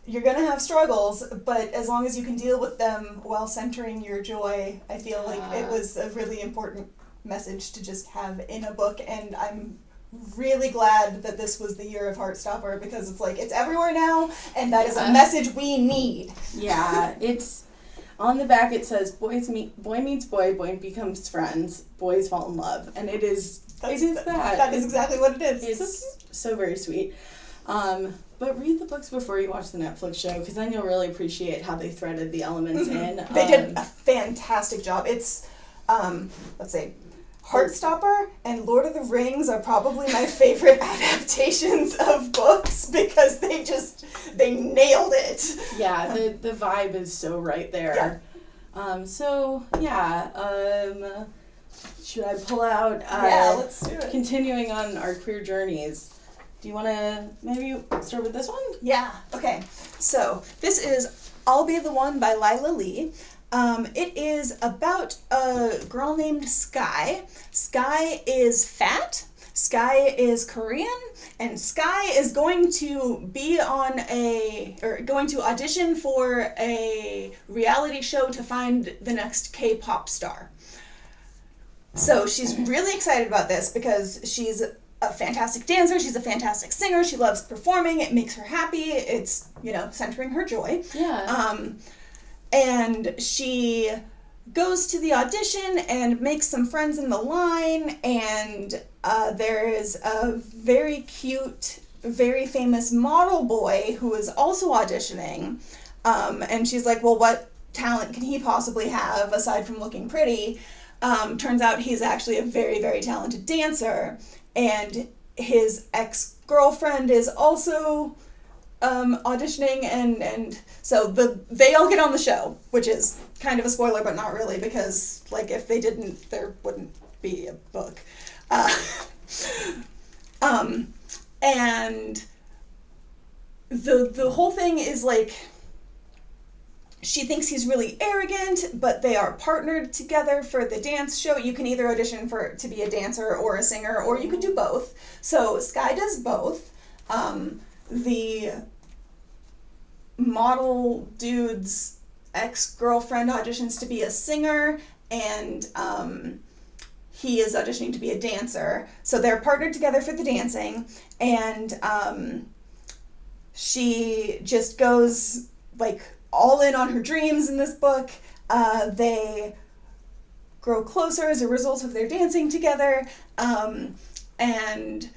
you're going to have struggles, but as long as you can deal with them while centering your joy, I feel like it was a really important message to just have in a book, and I'm really glad that this was the year of Heartstopper, because it's like, it's everywhere now, and that is a message we need.
Yeah, it's on the back. It says boy meets boy becomes friends, boys fall in love, and it is that
is exactly what it is.
It's so very sweet. But read the books before you watch the Netflix show, because then you'll really appreciate how they threaded the elements in.
They did a fantastic job. It's let's see, Heartstopper and Lord of the Rings are probably my favorite adaptations of books because they nailed it.
Yeah, the vibe is so right there. Yeah. Should I pull out?
Yeah, let's do it.
Continuing on our queer journeys. Do you want to maybe start with this one?
Yeah, okay. So, this is I'll Be the One by Lila Lee. It is about a girl named Sky. Sky is fat, Sky is Korean, and Sky is going to going to audition for a reality show to find the next K-pop star. So she's really excited about this because she's a fantastic dancer, she's a fantastic singer, she loves performing, it makes her happy, it's, centering her joy.
Yeah.
And she goes to the audition and makes some friends in the line, and there is a very cute, very famous model boy who is also auditioning, and she's like, well, what talent can he possibly have aside from looking pretty? Turns out he's actually a very, very talented dancer, and his ex-girlfriend is also auditioning, and so they all get on the show, which is kind of a spoiler, but not really, because if they didn't, there wouldn't be a book. And the whole thing is she thinks he's really arrogant, but they are partnered together for the dance show. You can either audition to be a dancer or a singer, or you could do both. So Sky does both. The model dude's ex-girlfriend auditions to be a singer, and he is auditioning to be a dancer. So they're partnered together for the dancing, and she just goes all in on her dreams in this book. They grow closer as a result of their dancing together, and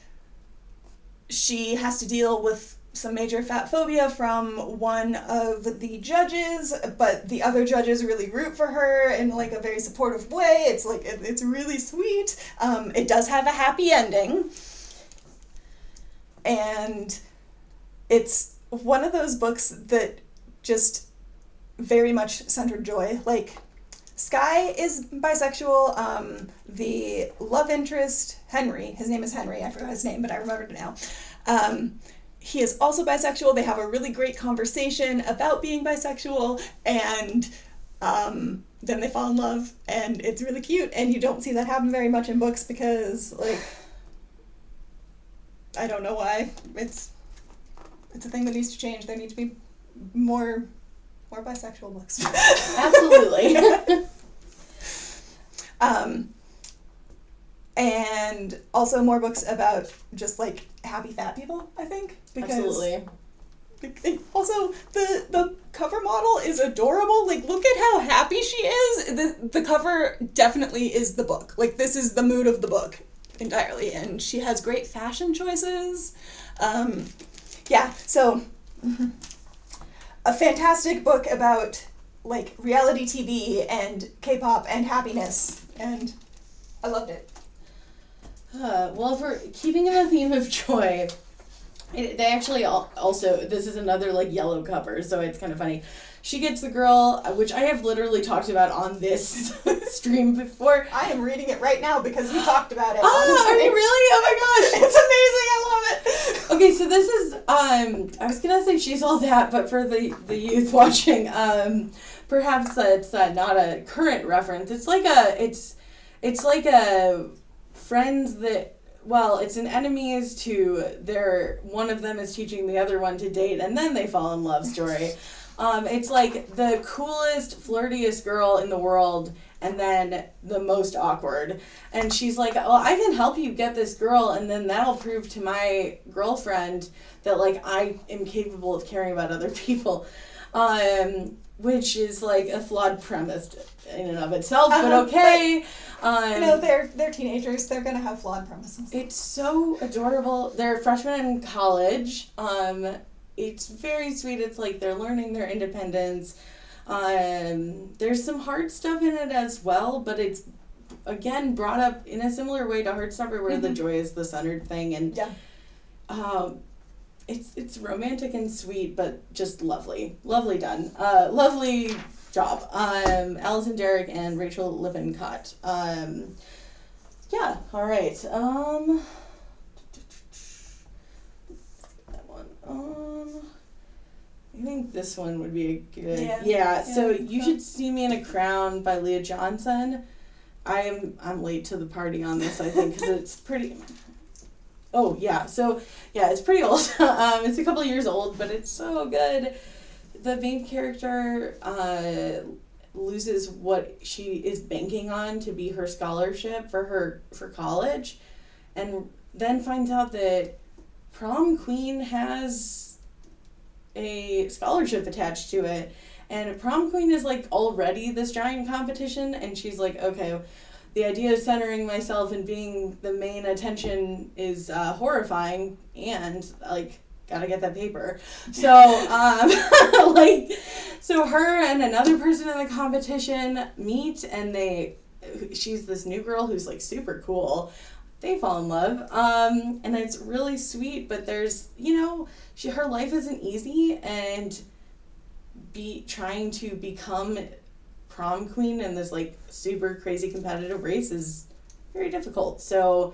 she has to deal with some major fat phobia from one of the judges, but the other judges really root for her in a very supportive way. It's really sweet. It does have a happy ending, and it's one of those books that just very much centered joy. Sky is bisexual. The love interest, Henry, his name is Henry, I forgot his name, but I remembered it now. He is also bisexual. They have a really great conversation about being bisexual, and then they fall in love, and it's really cute, and you don't see that happen very much in books because, I don't know why. It's a thing that needs to change. There need to be more bisexual books.
Absolutely.
And also more books about just happy fat people, I think. Because
absolutely.
Also, the cover model is adorable. Look at how happy she is. The cover definitely is the book. This is the mood of the book entirely. And she has great fashion choices. So a fantastic book about reality TV and K-pop and happiness, and I loved it.
Well, if we're keeping in the theme of joy, they actually also, this is another yellow cover, so it's kind of funny. She gets the girl, which I have literally talked about on this stream before.
I am reading it right now because you talked about it.
Oh, are you really? Oh my gosh.
It's amazing. I love it.
Okay, so this is, I was going to say She's All That, but for the youth watching, perhaps it's not a current reference. It's like a friends that, well, it's an enemies to one of them is teaching the other one to date, and then they fall in love story. It's the coolest, flirtiest girl in the world, and then the most awkward. And she's like, well, I can help you get this girl, and then that'll prove to my girlfriend that, I am capable of caring about other people. Which is, a flawed premise in and of itself, but okay.
They're teenagers. They're going to have flawed premises.
It's so adorable. They're freshmen in college. It's very sweet. It's they're learning their independence. There's some hard stuff in it as well, but it's again, brought up in a similar way to Heartstopper, where the joy is the centered thing, and it's romantic and sweet, but just lovely done. Lovely job. Alison Derrick and Rachel Lippincott. Yeah. All right. That one. I think this one would be a good. Yeah. So You Should See Me in a Crown by Leah Johnson. I'm late to the party on this, I think, because it's pretty. Oh yeah. So yeah, it's pretty old. It's a couple of years old, but it's so good. The main character loses what she is banking on to be her scholarship for college, and then finds out that prom queen has a scholarship attached to it, and prom queen is like already this giant competition, and she's like, okay, the idea of centering myself and being the main attention is horrifying, and like gotta get that paper. So so her and another person in the competition meet, and she's this new girl who's like super cool. They fall in love, and it's really sweet, but there's, her life isn't easy, and trying to become prom queen in this like super crazy competitive race is very difficult. So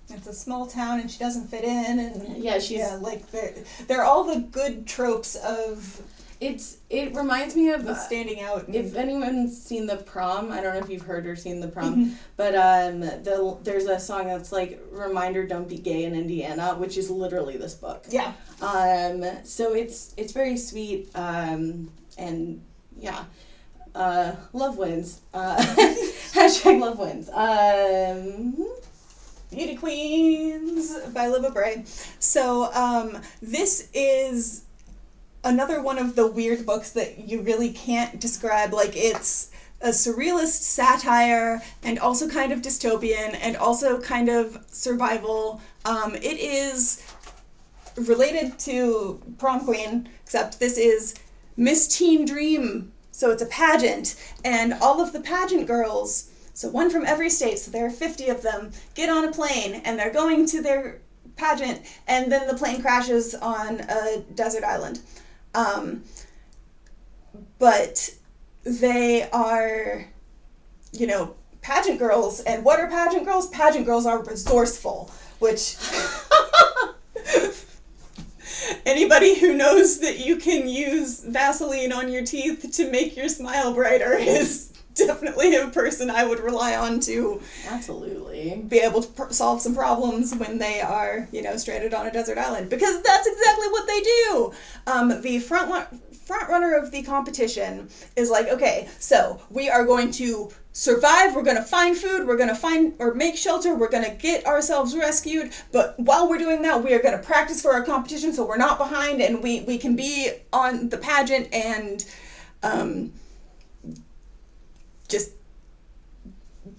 it's a small town, and she doesn't fit in, and
like
they're all the good tropes of.
It reminds me of
standing out.
If anyone's seen The Prom, I don't know if you've heard or seen The Prom, but there's a song that's like, "Reminder, don't be gay in Indiana," which is literally this book.
Yeah.
So it's very sweet, and yeah, love wins. Hashtag love wins.
Beauty Queens by Libba Bray. So this is another one of the weird books that you really can't describe. Like, it's a surrealist satire, and also kind of dystopian, and also kind of survival. It is related to Prom Queen, except this is Miss Teen Dream. So it's a pageant, and all of the pageant girls, so one from every state, so there are 50 of them, get on a plane, and they're going to their pageant, and then the plane crashes on a desert island. But they are, pageant girls. And what are pageant girls? Pageant girls are resourceful, which anybody who knows that you can use Vaseline on your teeth to make your smile brighter is definitely a person I would rely on to
absolutely
be able to solve some problems when they are, stranded on a desert island, because that's exactly what they do. The front runner of the competition is like, okay, so we are going to survive, we're going to find food, we're going to find or make shelter, we're going to get ourselves rescued, but while we're doing that, we are going to practice for our competition so we're not behind, and we can be on the pageant and just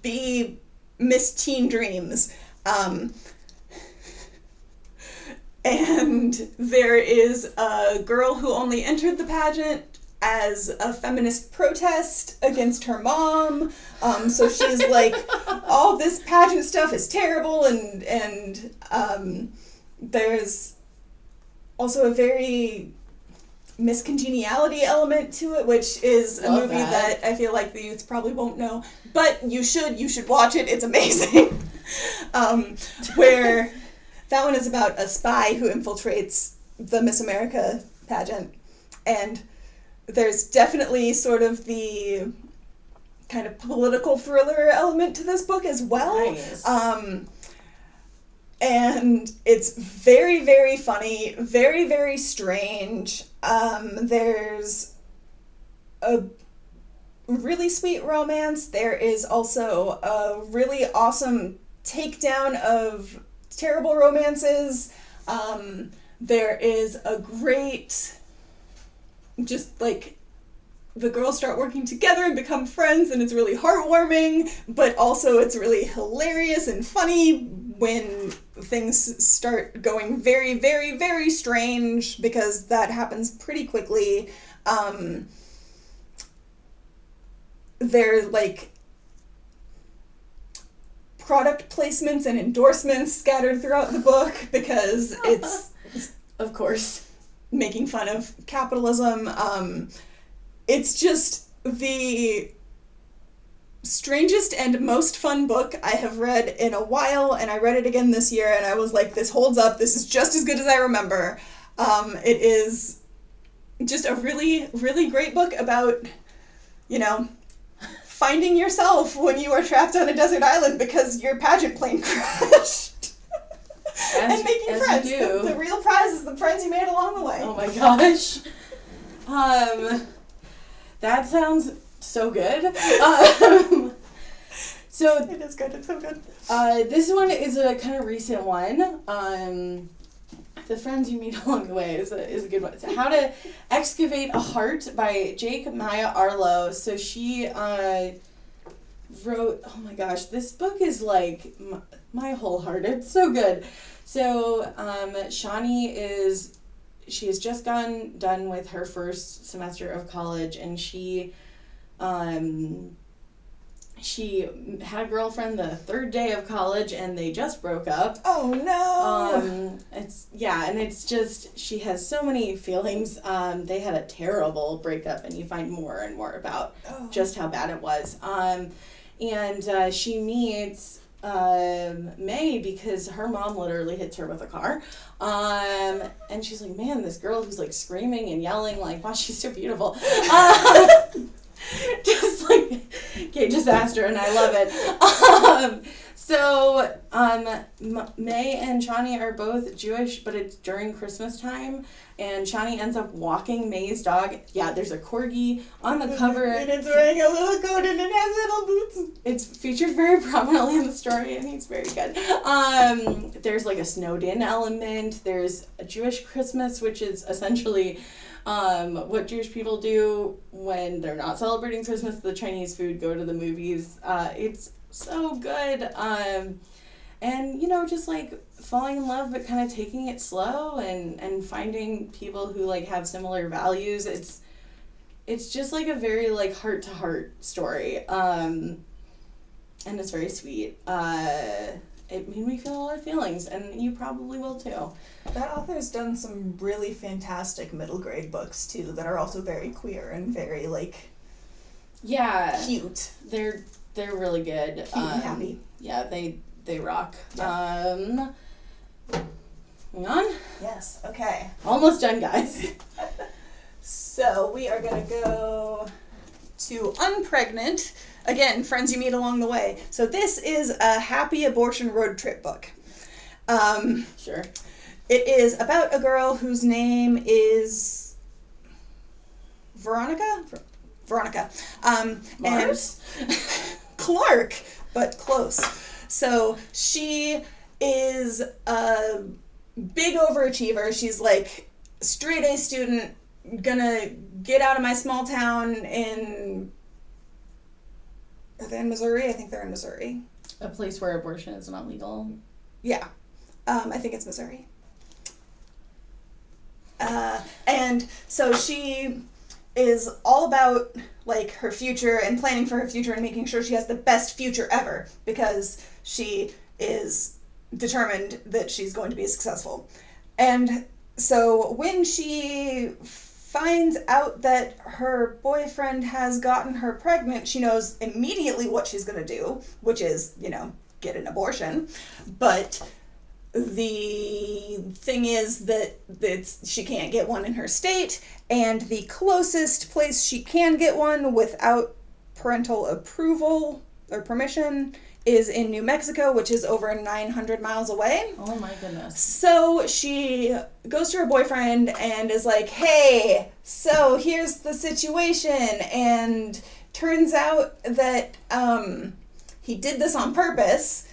be Miss Teen Dreams. And there is a girl who only entered the pageant as a feminist protest against her mom. So she's like, all this pageant stuff is terrible, and there's also a very miscongeniality element to it, which is a movie that I feel like the youth probably won't know, but you should watch it. It's amazing. Where that one is about a spy who infiltrates the Miss America pageant, and there's definitely sort of the kind of political thriller element to this book as well.
Nice.
And it's very, very funny, very, very strange. There's a really sweet romance. There is also a really awesome takedown of terrible romances. There is a great, just like, the girls start working together and become friends, and it's really heartwarming, but also it's really hilarious and funny when things start going very, very, very strange, because that happens pretty quickly. They're like product placements and endorsements scattered throughout the book because it's
of course
making fun of capitalism. It's just the strangest and most fun book I have read in a while, and I read it again this year, and I was like, this holds up. This is just as good as I remember. It is just a really, really great book about, finding yourself when you are trapped on a desert island because your pageant plane crashed. And making friends. The real prize is the friends you made along the way.
Oh my gosh. That sounds so good. So
it is good. It's so good.
This one is a kind of recent one. The Friends You Meet Along the Way is a good one. So How to Excavate a Heart by Jake Maya Arlo. So she wrote, oh my gosh, this book is like my whole heart. It's so good. So Shawnee she has just done with her first semester of college, and she had a girlfriend the third day of college, and they just broke up.
Oh no!
It's just, she has so many feelings. They had a terrible breakup, and you find more and more about just how bad it was. And she meets May because her mom literally hits her with a car. And she's like, man, this girl who's like screaming and yelling, like, wow, she's so beautiful. Just like Kate disaster, and I love it. May and Shawnee are both Jewish, but it's during Christmas time, and Shawnee ends up walking May's dog. Yeah, there's a corgi on the cover.
And it's wearing a little coat and it has little boots.
It's featured very prominently in the story, and he's very good. There's like a snowed-in element. There's a Jewish Christmas, which is essentially what Jewish people do when they're not celebrating Christmas. The Chinese food, go to the movies. It's so good. And, just like falling in love, but kind of taking it slow and finding people who like have similar values. It's just like a very like heart to heart story. And it's very sweet. It made me feel a lot of feelings, and you probably will too.
That author's done some really fantastic middle grade books too that are also very queer and very like cute.
They're really good.
Cute and happy.
Yeah, they rock.
Yeah.
Hang on.
Yes. Okay.
Almost done, guys.
So we are gonna go to Unpregnant. Again, Friends You Meet Along the Way. So this is a happy abortion road trip book.
Sure.
It is about a girl whose name is Veronica.
Mars?
And Clark, but close. So she is a big overachiever. She's like straight A student, gonna get out of my small town in... Are they in Missouri? I think they're in Missouri.
A place where abortion is not legal?
Yeah. I think it's Missouri. And so she is all about like her future and planning for her future and making sure she has the best future ever because she is determined that she's going to be successful. And so when she finds out that her boyfriend has gotten her pregnant, she knows immediately what she's going to do, which is, get an abortion. But the thing is that she can't get one in her state, and the closest place she can get one without parental approval or permission is in New Mexico, which is over 900 miles away.
Oh my goodness.
So she goes to her boyfriend and is like, hey, so here's the situation. And turns out that he did this on purpose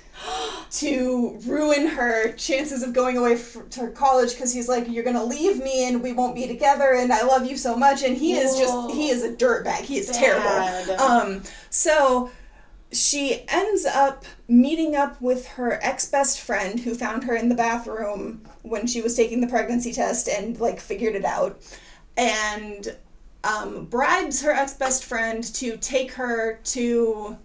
to ruin her chances of going away to college because he's like, you're going to leave me and we won't be together and I love you so much. And he is a dirtbag. He is terrible. So she ends up meeting up with her ex-best friend who found her in the bathroom when she was taking the pregnancy test and like figured it out, and bribes her ex-best friend to take her to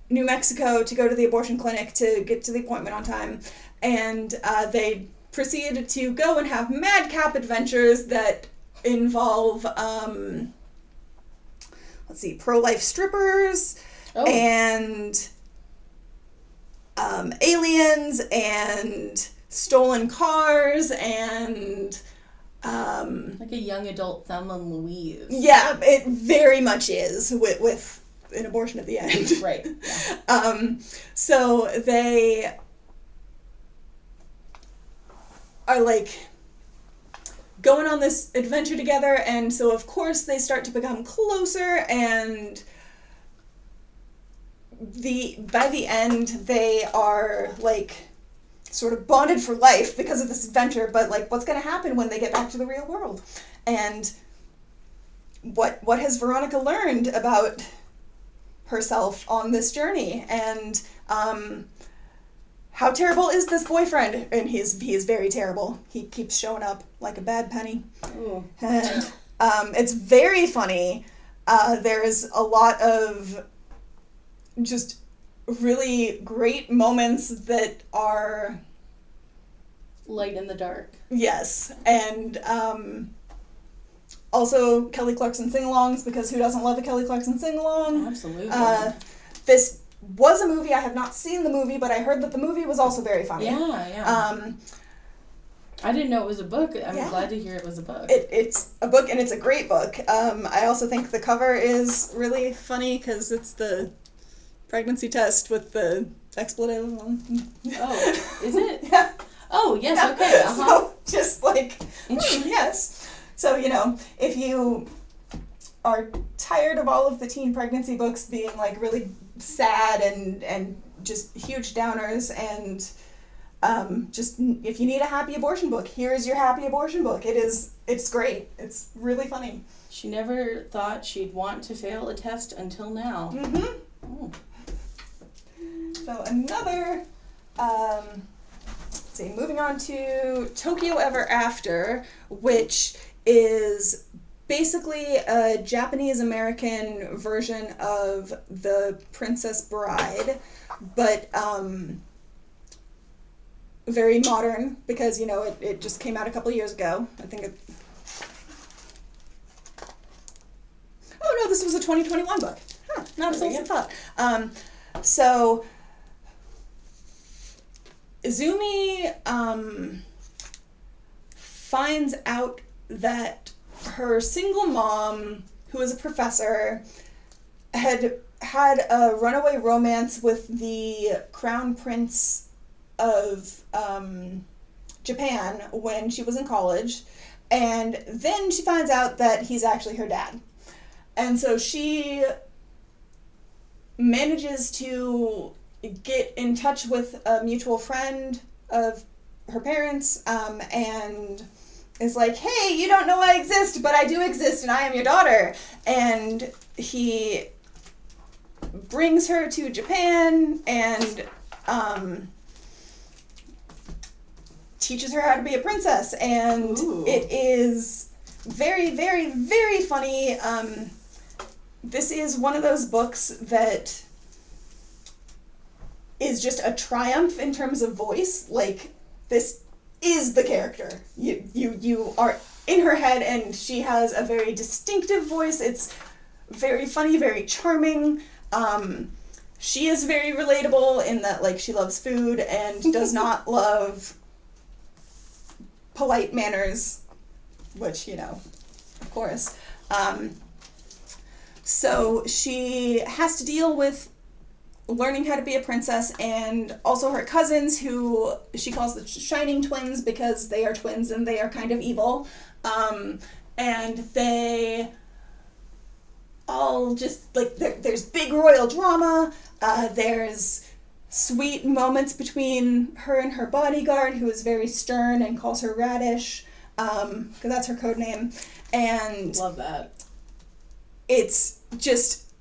New Mexico to go to the abortion clinic to get to the appointment on time. And they proceed to go and have madcap adventures that involve, pro-life strippers and aliens and stolen cars and...
like a young adult Thelma and Louise.
Yeah, it very much is with an abortion at the end.
Right. Yeah.
So they are like going on this adventure together, and so of course they start to become closer, and by the end they are like sort of bonded for life because of this adventure. But like, what's going to happen when they get back to the real world, and what has Veronica learned about herself on this journey, and how terrible is this boyfriend? And he is very terrible. He keeps showing up like a bad penny.
Ooh.
And it's very funny. There's a lot of just really great moments that are
light in the dark.
Yes, and also Kelly Clarkson sing-alongs, because who doesn't love a Kelly Clarkson sing-along?
Absolutely.
This was a movie. I have not seen the movie, but I heard that the movie was also very funny.
Yeah. I didn't know it was a book. I'm glad to hear it was a book.
It's a book, and it's a great book. I also think the cover is really funny because it's the pregnancy test with the expletive on.
Oh, is it?
Yeah.
Oh, yes, yeah. Okay. Uh-huh.
So, just like, yes. So, if you are tired of all of the teen pregnancy books being, like, really sad and just huge downers, and just, if you need a happy abortion book, here's your happy abortion book. It's great. It's really funny.
She never thought she'd want to fail a test until now.
Mm-hmm.
Oh.
So, another... moving on to Tokyo Ever After, which is basically a Japanese-American version of The Princess Bride, but very modern because, it just came out a couple years ago. I think it... Oh, no, this was a 2021 book. Huh, not as old as I thought. So... Izumi finds out that her single mom, who is a professor, had a runaway romance with the Crown Prince of Japan when she was in college, and then she finds out that he's actually her dad. And so she manages to get in touch with a mutual friend of her parents, and is like, hey, you don't know I exist, but I do exist, and I am your daughter. And he brings her to Japan and teaches her how to be a princess, and
Ooh.
It is very, very, very funny. This is one of those books that is just a triumph in terms of voice. Like, this is the character. You are in her head, and she has a very distinctive voice. It's very funny, very charming. She is very relatable in that, like, she loves food and does not love polite manners, which, of course. So she has to deal with learning how to be a princess, and also her cousins, who she calls the Shining Twins because they are twins and they are kind of evil. And they all just, like, there's big royal drama. There's sweet moments between her and her bodyguard, who is very stern and calls her Radish, because that's her code name. And
love that.
It's just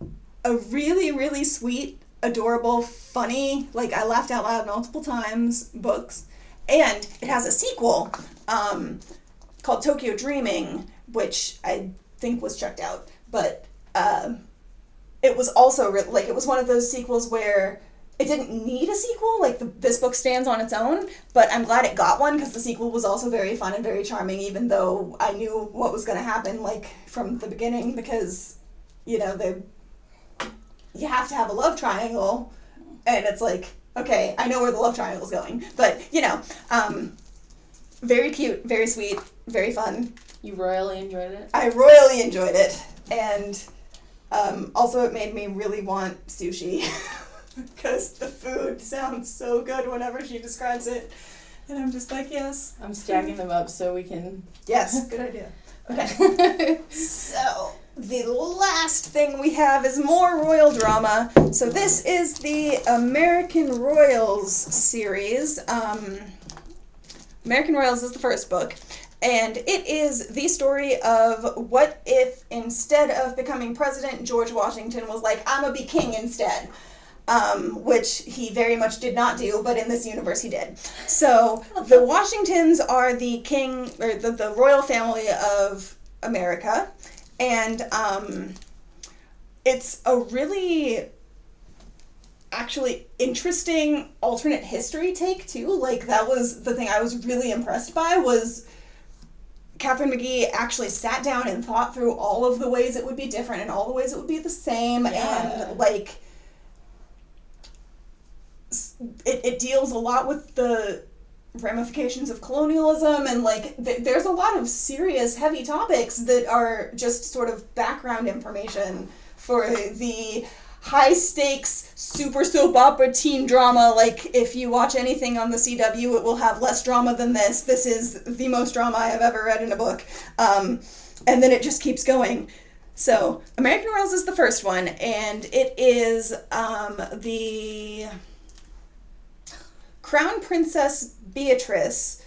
a really, really sweet, adorable, funny, like, I laughed out loud multiple times, books. And it has a sequel called Tokyo Dreaming, which I think was checked out. But it was also, like, it was one of those sequels where it didn't need a sequel, like, this book stands on its own, but I'm glad it got one, because the sequel was also very fun and very charming, even though I knew what was going to happen, like, from the beginning, because, you know, you have to have a love triangle, and it's like, okay, I know where the love triangle's going, but, you know, very cute, very sweet, very fun.
You royally enjoyed it?
I royally enjoyed it, and also it made me really want sushi, because the food sounds so good whenever she describes it, and I'm just like, yes.
I'm stacking them up so we can...
Yes, good idea. Okay, so the last thing we have is more royal drama. So this is the American Royals series. American Royals is the first book, and it is the story of what if instead of becoming president, George Washington was like, I'm gonna be king instead. Which he very much did not do, but in this universe he did. So the Washingtons are the king, or the royal family of America, and it's a really actually interesting alternate history take too. Like, that was the thing I was really impressed by, was Catherine McGee actually sat down and thought through all of the ways it would be different and all the ways it would be the same, and like it deals a lot with the ramifications of colonialism, and like there's a lot of serious heavy topics that are just sort of background information for the high stakes super soap opera teen drama. Like, if you watch anything on the CW, it will have less drama than this. This is the most drama I have ever read in a book, and then it just keeps going. So American Royals is the first one, and it is the Crown Princess Beatrice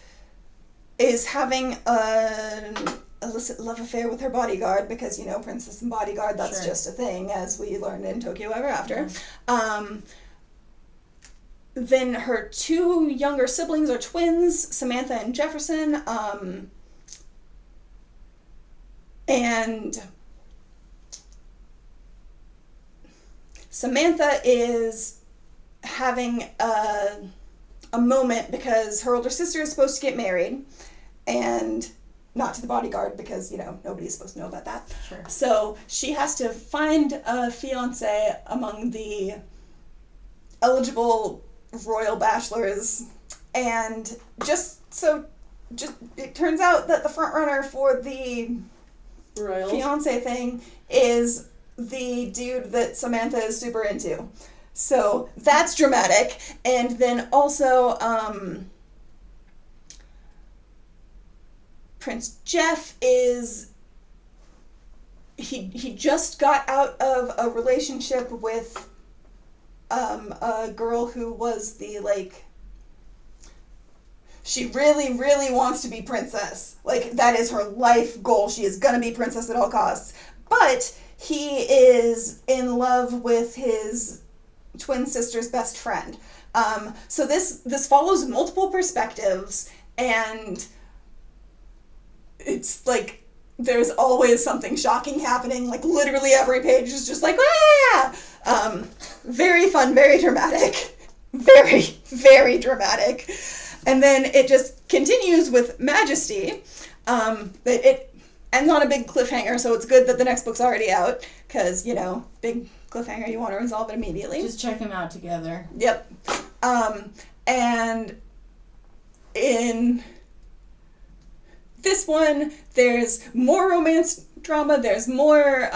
is having an illicit love affair with her bodyguard, because, you know, princess and bodyguard, that's just a thing, as we learned in Tokyo Ever After. Then her two younger siblings are twins, Samantha and Jefferson, and Samantha is having a moment because her older sister is supposed to get married, and not to the bodyguard, because, you know, nobody's supposed to know about that.
Sure.
So she has to find a fiance among the eligible royal bachelors, and just it turns out that the front runner for the
Royals.
fiance thing is the dude that Samantha is super into. So that's dramatic. And then also, Prince Jeff is, he just got out of a relationship with a girl who was the, like, she really, really wants to be princess. Like, that is her life goal. She is gonna be princess at all costs. But he is in love with his twin sister's best friend. So this follows multiple perspectives, and it's like there's always something shocking happening. Like, literally every page is just like, ah! Very fun, very dramatic. Very, very dramatic. And then it just continues with Majesty. It ends on a big cliffhanger, so it's good that the next book's already out, because, you know, big cliffhanger, you want to resolve it immediately.
Just check them out together.
Yep. And in this one, there's more romance drama, there's more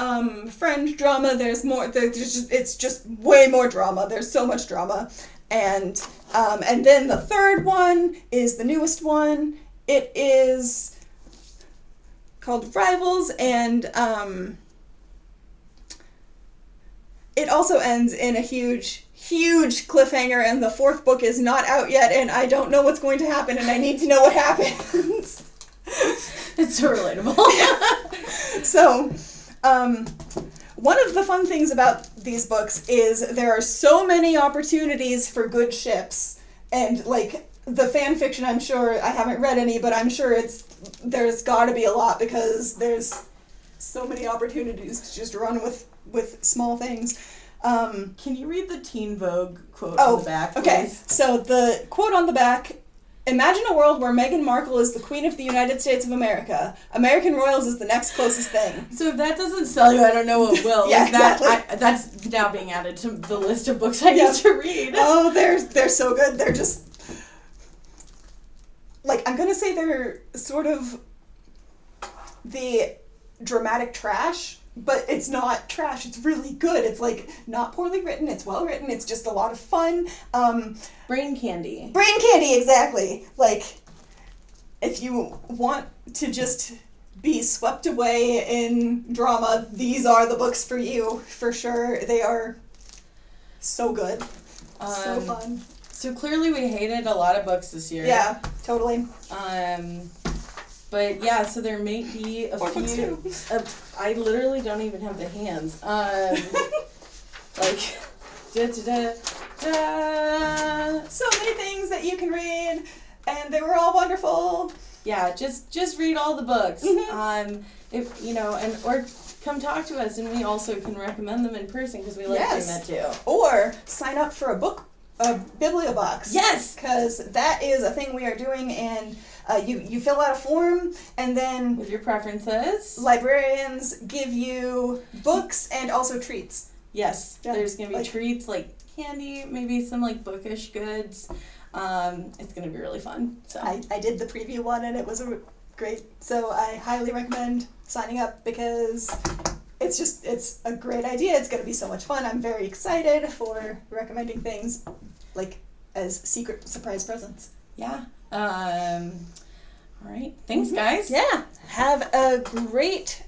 friend drama, it's just way more drama. There's so much drama. And then the third one is the newest one. It is called Rivals, and it also ends in a huge cliffhanger, and the fourth book is not out yet, and I don't know what's going to happen, and I need to know what happens.
It's so relatable.
So, one of the fun things about these books is there are so many opportunities for good ships, and, like, the fan fiction, I'm sure, I haven't read any, but I'm sure there's gotta be a lot, because there's so many opportunities to just run with with small things.
Can you read the Teen Vogue quote on the back, please?
Okay. So the quote on the back: "Imagine a world where Meghan Markle is the Queen of the United States of America. American Royals is the next closest thing."
So if that doesn't sell you, I don't know what will.
Yeah,
That's now being added to the list of books I need to read.
Oh, they're so good. They're just like, I'm gonna say they're sort of the dramatic trash, but it's not trash. It's really good. It's like not poorly written. It's well written. It's just a lot of fun.
Brain candy.
Brain candy, exactly. Like, if you want to just be swept away in drama, these are the books for you, for sure. They are so good. So fun.
So clearly we hated a lot of books this year.
Yeah, totally.
But yeah, so there may be a
Books
few.
too.
I literally don't even have the hands. Like, da da da da.
So many things that you can read, and they were all wonderful.
Yeah, just read all the books.
Mm-hmm.
If you know, or come talk to us, and we also can recommend them in person because we like doing that too.
Or sign up for a bibliobox.
Yes,
because that is a thing we are doing, and you fill out a form, and then
with your preferences,
librarians give you books and also treats.
Yes,
yeah.
There's gonna be treats like candy, maybe some like bookish goods. It's gonna be really fun. So
I did the preview one, and it was great. So I highly recommend signing up because it's a great idea. It's going to be so much fun. I'm very excited for recommending things like as secret surprise presents.
Yeah. All right. Thanks, guys.
Yeah. Have a great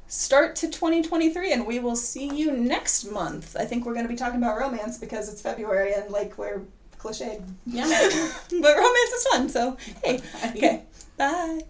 start to 2023, and we will see you next month. I think we're going to be talking about romance because it's February and like we're cliched.
Yeah.
But romance is fun, so hey. Okay. Bye.